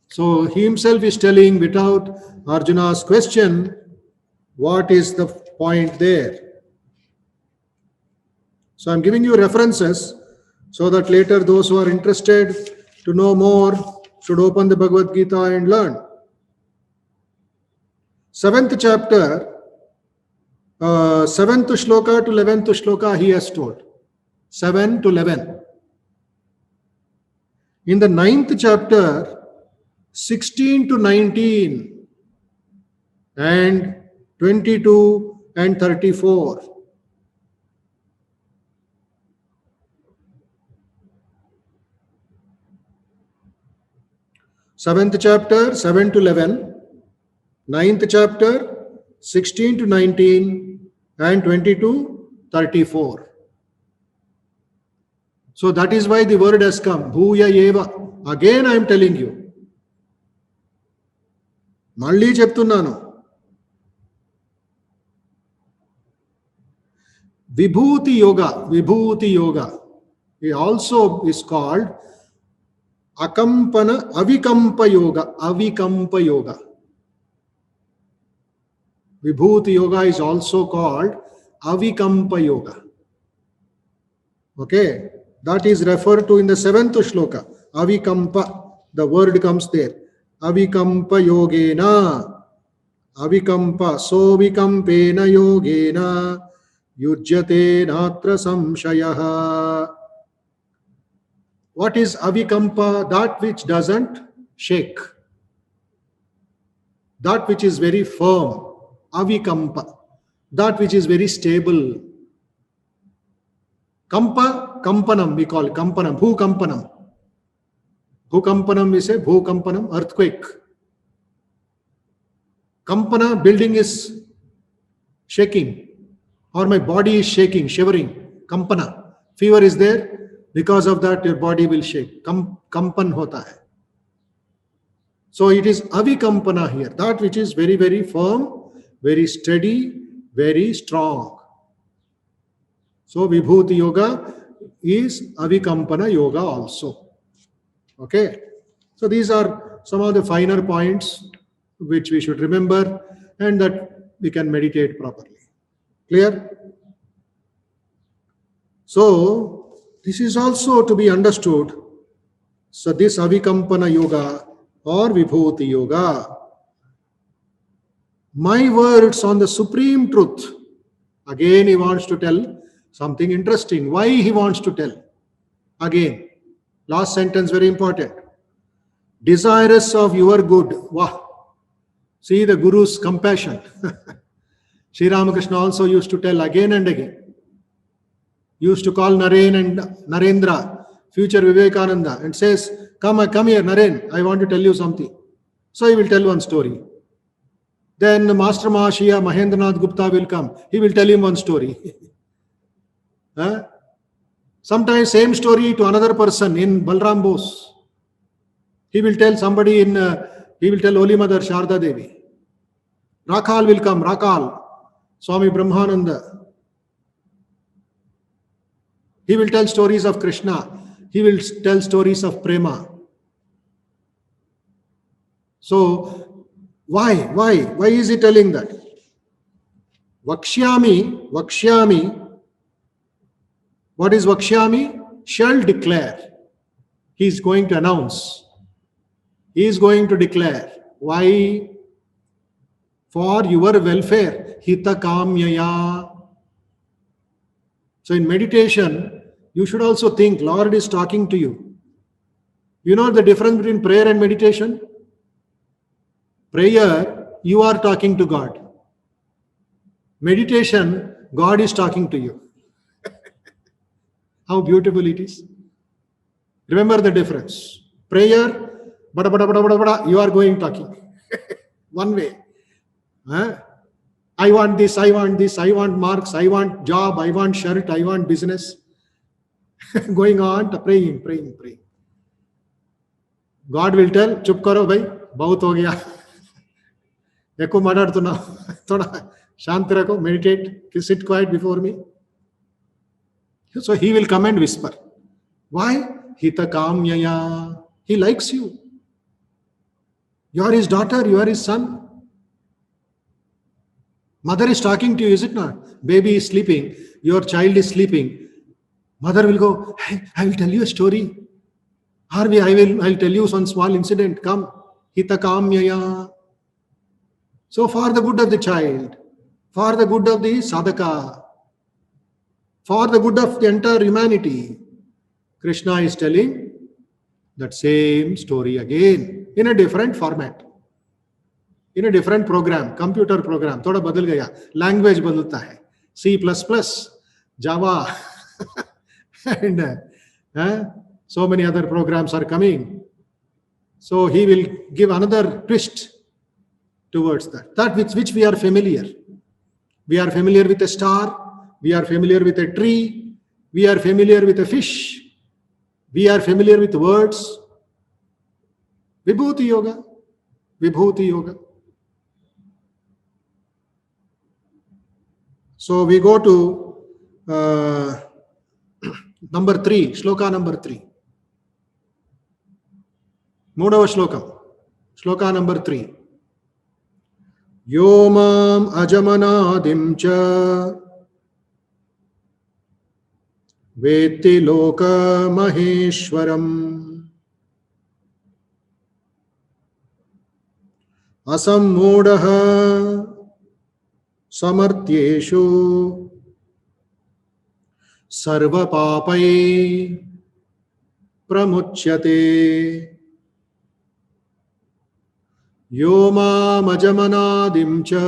Speaker 1: So he himself is telling without Arjuna's question, what is the point there? So I'm giving you references so that later those who are interested to know more should open the Bhagavad Gita and learn. 7th chapter, 7th shloka to 11th shloka he has told. 7 to 11. In the 9th chapter, 16 to 19 and 22 and 34. Seventh chapter, 7 to 11, 9th chapter, 16 to 19, and 22, 34. So that is why the word has come, Bhuya eva. Again I am telling you. మళ్ళీ చెప్తున్నాను. Vibhuti yoga. It also is called avikampa yoga. Vibhuti yoga is also called avikampa yoga. Okay, that is referred to in the 7th shloka. Avikampa, the word comes there. Avikampa yogena. Avikampa, so vikampena yogena. Yujyate natra samshayaha. What is avikampa? That which doesn't shake. That which is very firm. Avikampa. That which is very stable. Kampa, kampanam, we call it kampanam. Bhukampanam. Bhukampanam, we say bhukampanam, earthquake. Kampana, building is shaking. Or my body is shaking, shivering. Kampana. Fever is there. Because of that, your body will shake. Kampan hota hai. So it is avikampana here. That which is very, very firm, very steady, very strong. So Vibhuti yoga is avikampana yoga also. Okay. So these are some of the finer points which we should remember and that we can meditate properly. Clear? So this is also to be understood. So this avikampana yoga or Vibhuti yoga. My words on the supreme truth. Again, he wants to tell something interesting. Why he wants to tell? Again, last sentence very important. Desirous of your good. Wow. See the Guru's compassion. Sri Ramakrishna also used to tell again and again. Used to call Naren and Narendra, future Vivekananda, and says, come here, Naren, I want to tell you something. So he will tell one story. Then Master Mahashaya Mahendranath Gupta will come. He will tell him one story. Huh? Sometimes same story to another person in Balram Bose. He will tell somebody in, he will tell Holy Mother Sharda Devi. Rakal will come, Rakal, Swami Brahmananda. He will tell stories of Krishna. He will tell stories of Prema. So, why is he telling that? Vakshyami, what is Vakshyami? Shall declare. He is going to announce. He is going to declare. Why? For your welfare. Hita kamyaya. So in meditation, you should also think, Lord is talking to you. You know the difference between prayer and meditation? Prayer, you are talking to God. Meditation, God is talking to you. How beautiful it is. Remember the difference. Prayer, bada, bada, bada, bada, bada, you are going talking. One way. Huh? I want this, I want marks, I want job, I want shirt, I want business. Going on to praying. God will tell, chup karo bhai, bahut ho gaya. Eko maadadutuna, thoda shant rakho, meditate, sit quiet before me. So he will come and whisper. Why? Hita kamyaya. He likes you. You are his daughter, you are his son. Mother is talking to you, is it not? Baby is sleeping, your child is sleeping. Mother will go, hey, I will tell you a story. Harvey, I'll tell you some small incident. Come. Hita kamyaya. So for the good of the child, for the good of the sadhaka, for the good of the entire humanity, Krishna is telling that same story again in a different format. In a different program, computer program, थोड़ा बदल गया, language बदलता है, C++, Java, and so many other programs are coming. So he will give another twist towards that which we are familiar. We are familiar with a star, we are familiar with a tree, we are familiar with a fish, we are familiar with words. Vibhuti Yoga. So we go to number 3, shloka number 3. Mudava shlokam. Shloka number 3. Yo mam ajamanadim cha veti loka maheshwaram asammudaha samartyeshu sarva papai pramuchyate yo mamajamanadim cha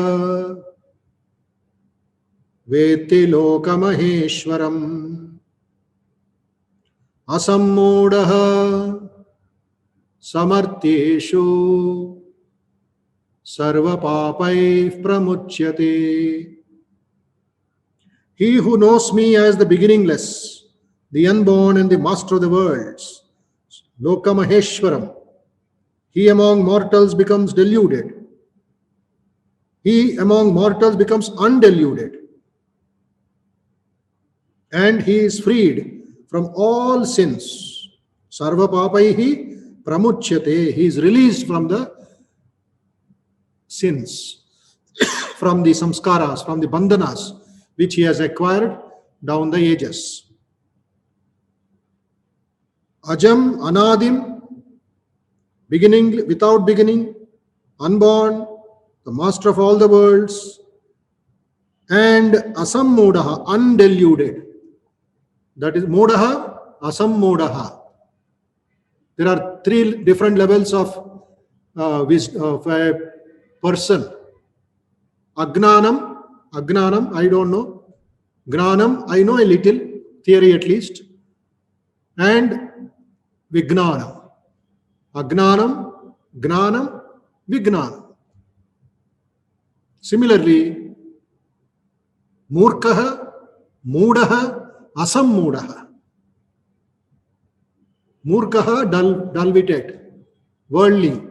Speaker 1: veti loka maheshwaram asammudaha samartyeshu sarva papai pramuchyate. He who knows me as the beginningless, the unborn and the master of the worlds, Loka Maheshwaram, he among mortals becomes deluded. He among mortals becomes undeluded. And he is freed from all sins. Sarva papaihi pramuchyate. He is released from the sins, from the samskaras, from the bandhanas, which he has acquired down the ages. Ajam, anadim, beginning, without beginning, unborn, the master of all the worlds, and asammodaha, undeluded. That is modaha, asammodaha. There are three different levels of a person. Agnanam, I don't know. Gnanam, I know a little, theory at least. And Vignanam. Agnanam, Gnanam, Vignanam. Similarly, Murkaha, Moodaha, Asammudaha. Murkaha, dull-witted, worldly.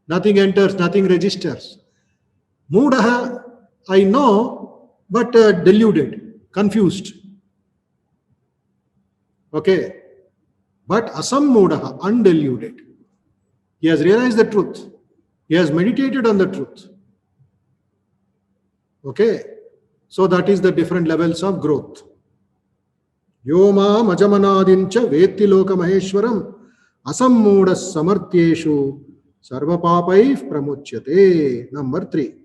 Speaker 1: Nothing enters, nothing registers. Moodaha, I know, but deluded, confused. Okay. But asammudaha, undeluded. He has realized the truth. He has meditated on the truth. Okay. So that is the different levels of growth. Yoma majamanadincha vetti loka maheshwaram asammuda samartyeshu sarva papai pramuchyate. Number 3.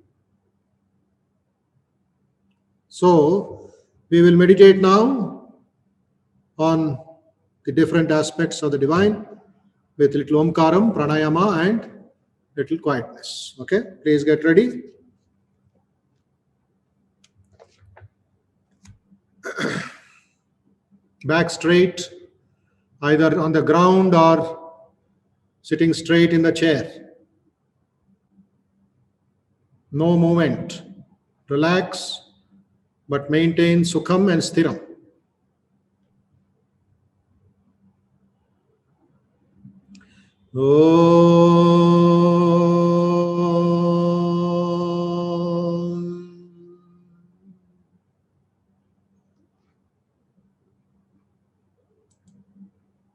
Speaker 1: So we will meditate now on the different aspects of the divine with little omkaram, pranayama, and little quietness. Okay, please get ready. Back straight, either on the ground or sitting straight in the chair. No movement. Relax, but maintain sukham and sthiram.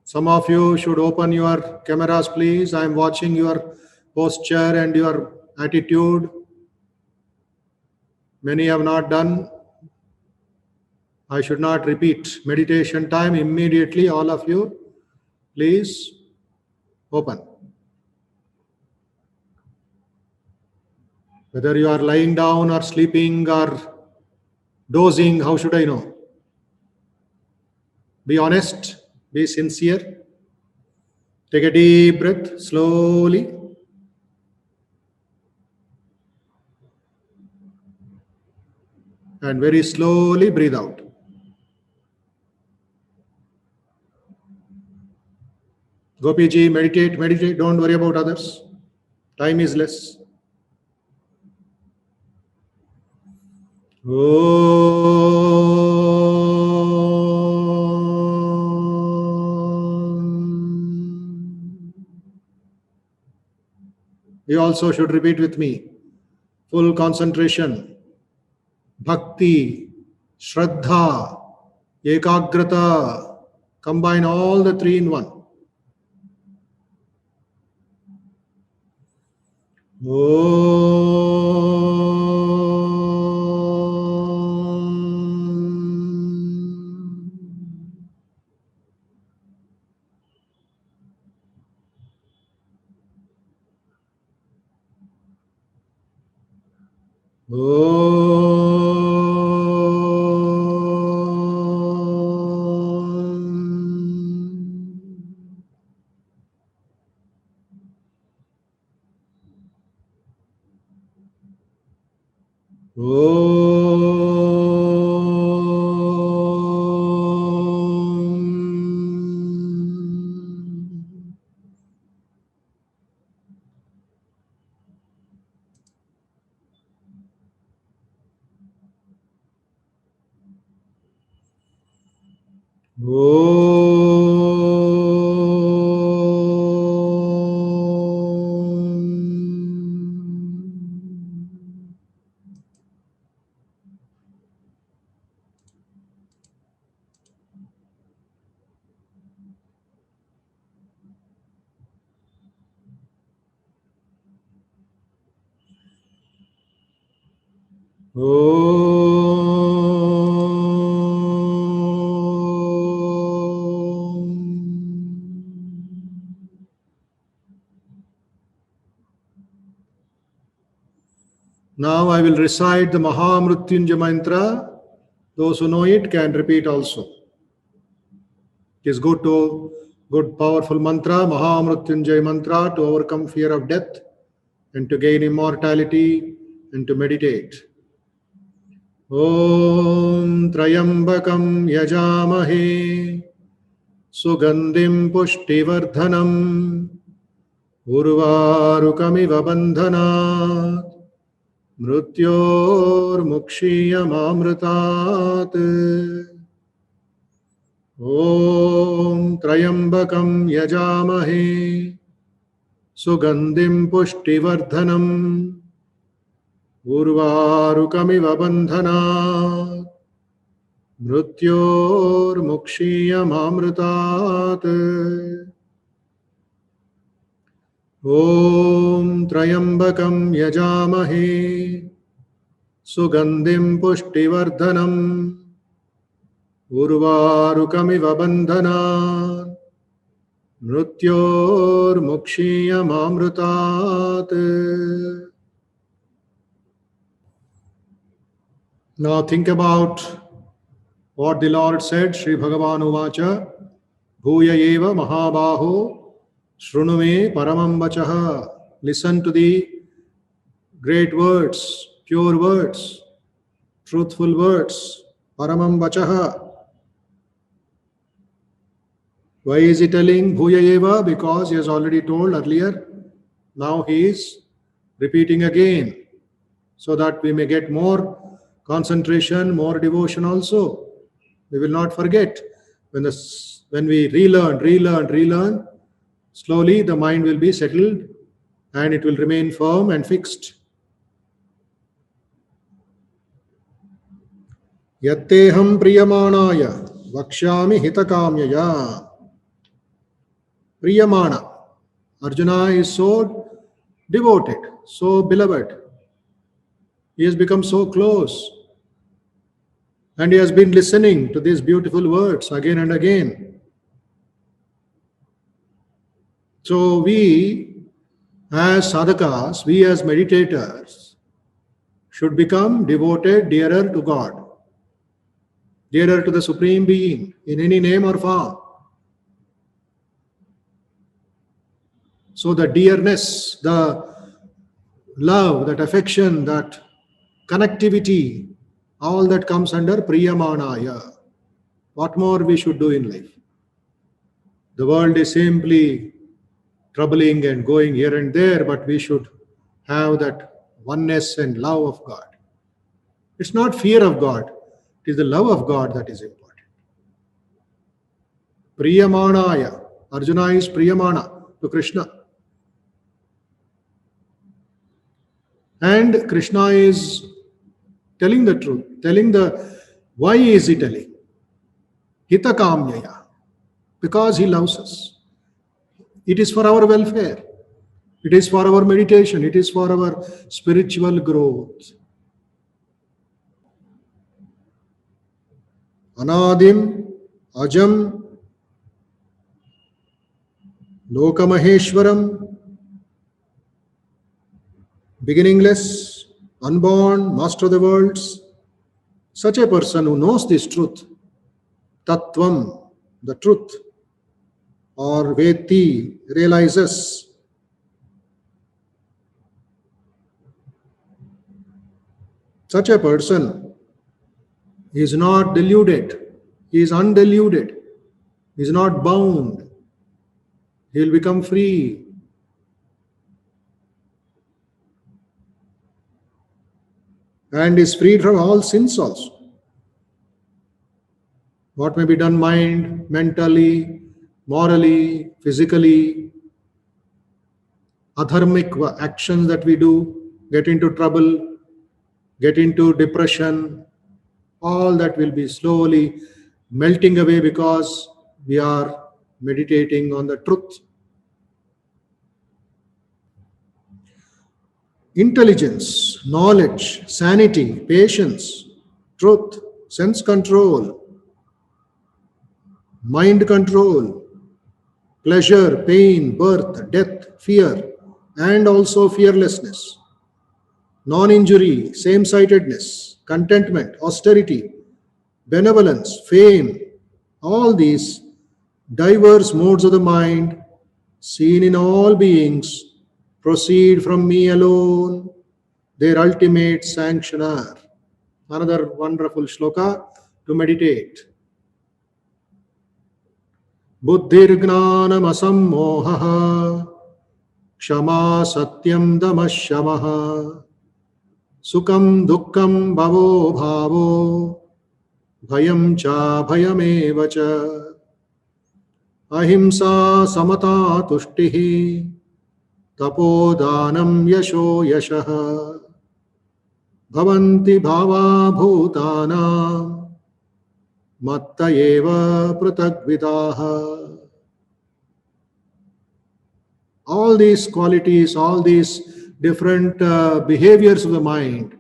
Speaker 1: Some of you should open your cameras, please. I am watching your posture and your attitude. Many have not done. I should not repeat. Meditation time immediately, all of you, please open. Whether you are lying down or sleeping or dozing, how should I know? Be honest, be sincere. Take a deep breath slowly. And very slowly breathe out. Gopiji, meditate, don't worry about others. Time is less. You also should repeat with me. Full concentration, bhakti, shraddha, ekagrata. Combine all the three in one. Now I will recite the Mahamrutyunjaya mantra. Those who know it can repeat also. It is good powerful mantra, Mahamrutyunjaya mantra, to overcome fear of death and to gain immortality and to meditate. Om Trayambakam Yajamahe Sugandhim Pushtivardhanam Urvarukamiva Bandhanat Mrutyor Mukshiyamamrutat. Om Trayambakam Yajamahe Sugandhim Pushtivardhanam Urvarukamiva Bandhanat Mrutyor Mukshiyamamrutat. Om Trayambakam Yajamahe Sugandhim Pushtivardhanam Urvarukamiva Bandhanat Mrutyor Mukshiyamamrutat. Now think about what the Lord said. Sri Bhagavan Uvacha Bhuya eva Mahabaho Shrunu me Paramam Vachaha. Listen to the great words, pure words, truthful words. Paramam Vachaha. Why is he telling Bhuya eva? Because he has already told earlier. Now he is repeating again, so that we may get more concentration, more devotion also. We will not forget. When we relearn, slowly the mind will be settled and it will remain firm and fixed. Yatteham priyamanaya vakshami hitakamyaya. Priyamana. Arjuna is so devoted, so beloved. He has become so close. And he has been listening to these beautiful words again and again. So we, as sadhakas, we as meditators, should become devoted, dearer to God, dearer to the Supreme Being in any name or form. So the dearness, the love, that affection, that connectivity, all that comes under Priyamanaya. What more we should do in life? The world is simply troubling and going here and there, but we should have that oneness and love of God. It's not fear of God, it is the love of God that is important. Priyamanaya. Arjuna is Priyamana to Krishna. And Krishna is telling the truth, why is he telling? Hitakamyaya. Because he loves us. It is for our welfare. It is for our meditation. It is for our spiritual growth. Anadim, Ajam, Lokamaheshwaram, beginningless, unborn, master of the worlds. Such a person who knows this truth, Tattvam, the truth, or Veti, realizes. Such a person is not deluded, he is undeluded, he is not bound, he will become free. And is freed from all sins also. What may be done mind, mentally, morally, physically, adharmic actions that we do, get into trouble, get into depression, all that will be slowly melting away because we are meditating on the truth. Intelligence, knowledge, sanity, patience, truth, sense control, mind control, pleasure, pain, birth, death, fear, and also fearlessness. non-injury, same-sightedness, contentment, austerity, benevolence, fame, all these diverse modes of the mind seen in all beings proceed from me alone, their ultimate sanctioner. Another wonderful shloka to meditate. Buddhirgnanam asammohaha Kshama satyam damashamaha Sukam dukkam bhavo bhavo Bhayam cha bhayameva cha Ahimsa samata tushtihi Tapodanam yasho yashaha Bhavanti bhava bhutanam Matta eva pratagvidaha. All these qualities, all these different behaviors of the mind,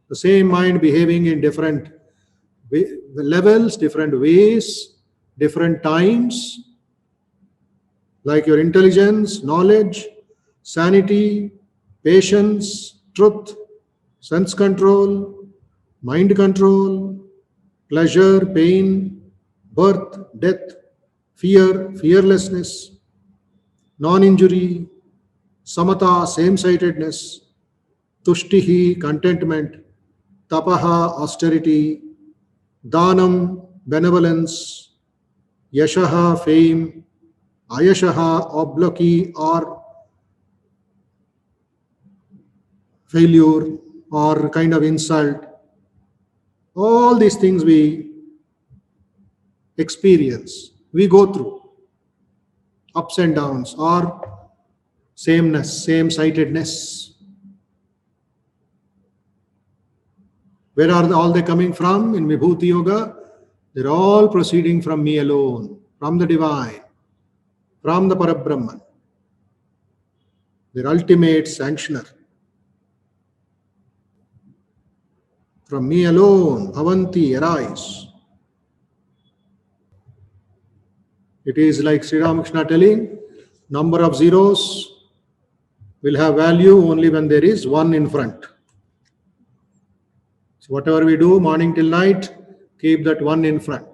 Speaker 1: the same mind behaving in different levels, different ways, different times, like your intelligence, knowledge, sanity, patience, truth, sense control, mind control, pleasure, pain, birth, death, fear, fearlessness, non-injury, samata, same-sightedness, tushtihi, contentment, tapaha, austerity, danam, benevolence, yashaha, fame, ayashaha, obloquy or failure or kind of insult. All these things we experience, we go through ups and downs or sameness, same-sightedness. Where are all they coming from in Vibhuti Yoga? They're all proceeding from me alone, from the divine, from the Parabrahman, their ultimate sanctioner. From me alone, Bhavanti, arise. It is like Sri Ramakrishna telling, number of zeros will have value only when there is one in front. So whatever we do, morning till night, keep that one in front.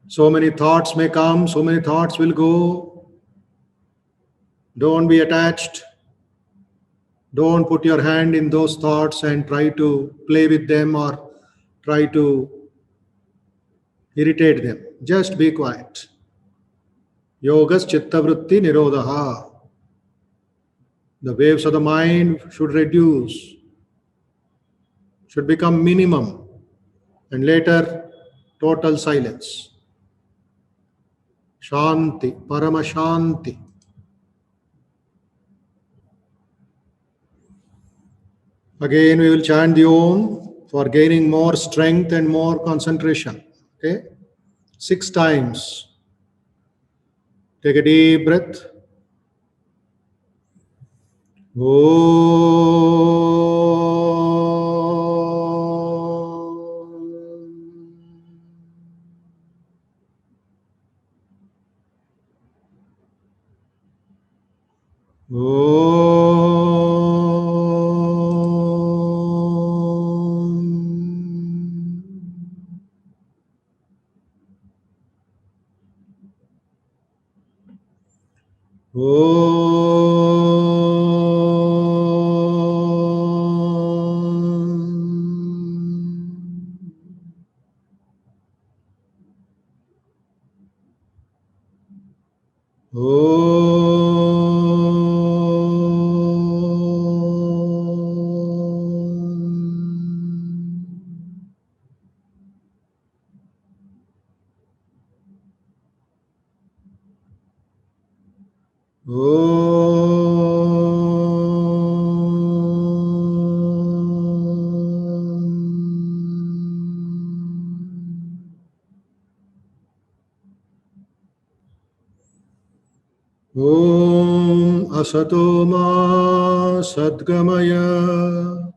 Speaker 1: So many thoughts may come, so many thoughts will go. Don't be attached. Don't put your hand in those thoughts and try to play with them or try to irritate them. Just be quiet. Yogas chittavritti nirodha. The waves of the mind should reduce, should become minimum, and later total silence. Shanti, Parama Shanti. Again, we will chant the Om for gaining more strength and more concentration. Okay? 6 times. Take a deep breath. Om Asato Ma Sadgamaya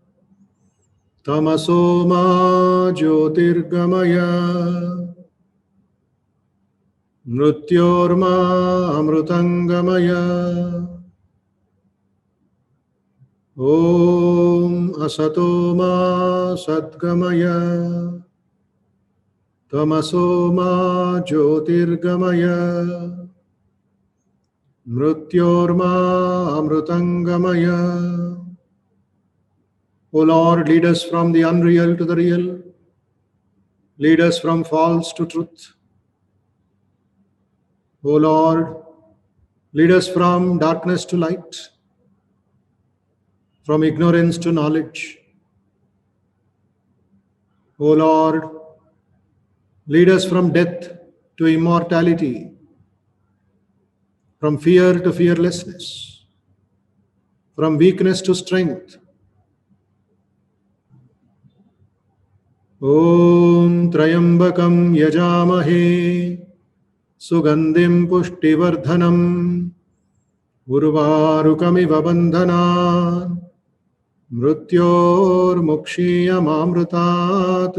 Speaker 1: Tamaso Ma Jyotirgamaya Mrutyorma Amrutangamaya Om Asato Ma Sadgamaya Tamaso Ma Jyotirgamaya Mrityorma Amrutangamaya. O Lord, lead us from the unreal to the real. Lead us from false to truth. O Lord, lead us from darkness to light, from ignorance to knowledge. O Lord, lead us from death to immortality, from fear to fearlessness, from weakness to strength. Om Trayambakam Yajamahe Sugandhim Pushtivardhanam Urvarukamiva Bandhanan Mrutyurmukshiyamamrutat.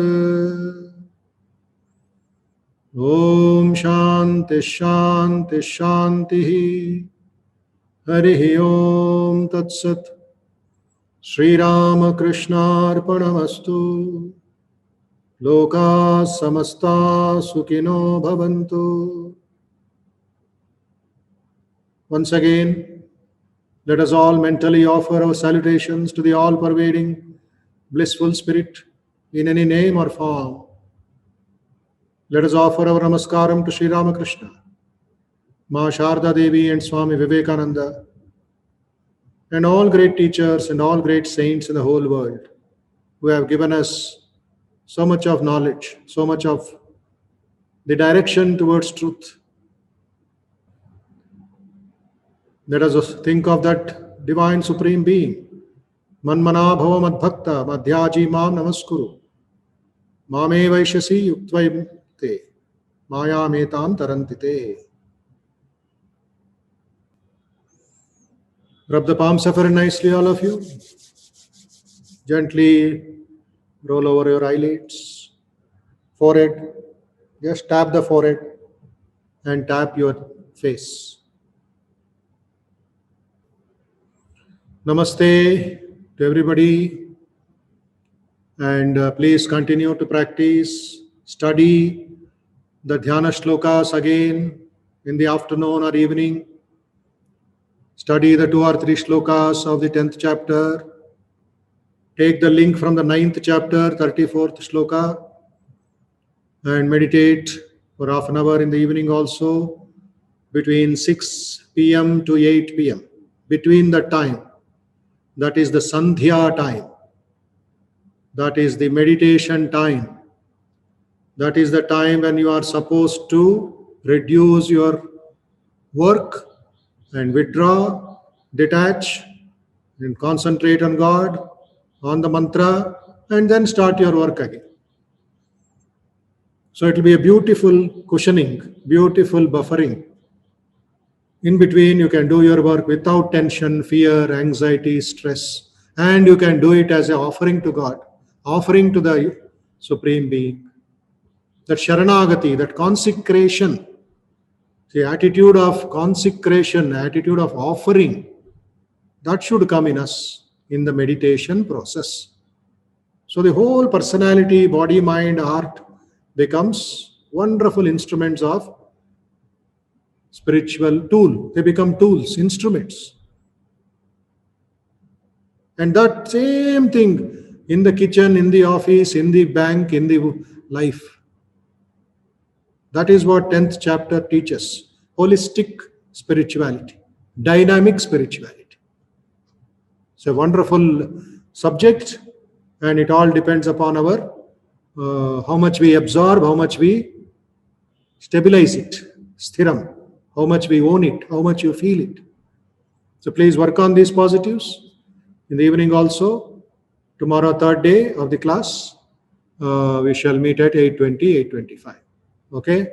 Speaker 1: Om Shanti Shanti Shanti. Harihi Om Tat Sat. Sri Ramakrishna Arpanamastu. Loka Samasta Sukhino Bhavantu. Once again, let us all mentally offer our salutations to the all-pervading, blissful Spirit in any name or form. Let us offer our namaskaram to Sri Ramakrishna, Ma Sharda Devi and Swami Vivekananda, and all great teachers and all great saints in the whole world who have given us so much of knowledge, so much of the direction towards truth. Let us think of that divine supreme being. Manmana bhava madbhakta madhyaji mam namaskuru. Mame vaishasi yuktvaimte maya metam tarantite. Rub the palms very nicely, all of you. Gently roll over your eyelids, forehead. Just tap the forehead and tap your face. Namaste to everybody, and please continue to practice, study the Dhyana Shlokas again in the afternoon or evening. Study the 2 or 3 shlokas of the 10th chapter. Take the link from the 9th chapter, 34th shloka, and meditate for half an hour in the evening also, between 6 p.m. to 8 p.m. Between the time, that is the Sandhya time, that is the meditation time, that is the time when you are supposed to reduce your work and withdraw, detach, and concentrate on God, on the mantra, and then start your work again. So it will be a beautiful cushioning, beautiful buffering. In between, you can do your work without tension, fear, anxiety, stress, and you can do it as an offering to God, offering to the Supreme Being. That Sharanagati, that consecration, the attitude of consecration, attitude of offering, that should come in us in the meditation process. So the whole personality, body, mind, heart becomes wonderful instruments of spiritual tool. They become tools, instruments. And that same thing in the kitchen, in the office, in the bank, in the life. That is what 10th chapter teaches. Holistic spirituality, dynamic spirituality. It's a wonderful subject, and it all depends upon our how much we absorb, how much we stabilize it, sthiram, how much we own it, how much you feel it. So please work on these positives. In the evening also, tomorrow, 3rd day of the class, we shall meet at 8:20, 8:25. Okay?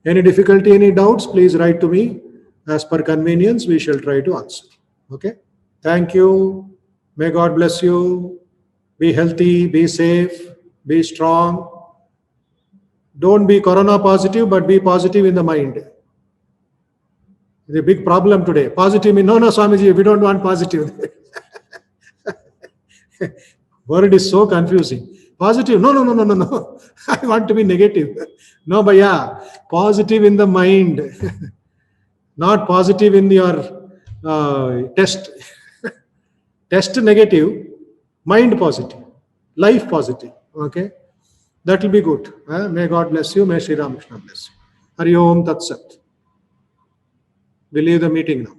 Speaker 1: Any difficulty, any doubts, please write to me. As per convenience, we shall try to answer. Okay? Thank you. May God bless you. Be healthy, be safe, be strong. Don't be corona positive, but be positive in the mind. It's a big problem today. Positive means, no, Swamiji, we don't want positive. Word is so confusing. Positive. No, no, no, no, no, no. I want to be negative. No, bhaiya. Positive in the mind, not positive in your test. Test negative, mind positive, life positive. Okay, that will be good. May God bless you. May Sri Ramakrishna bless you. Hari Om Tat Sat. We leave the meeting now.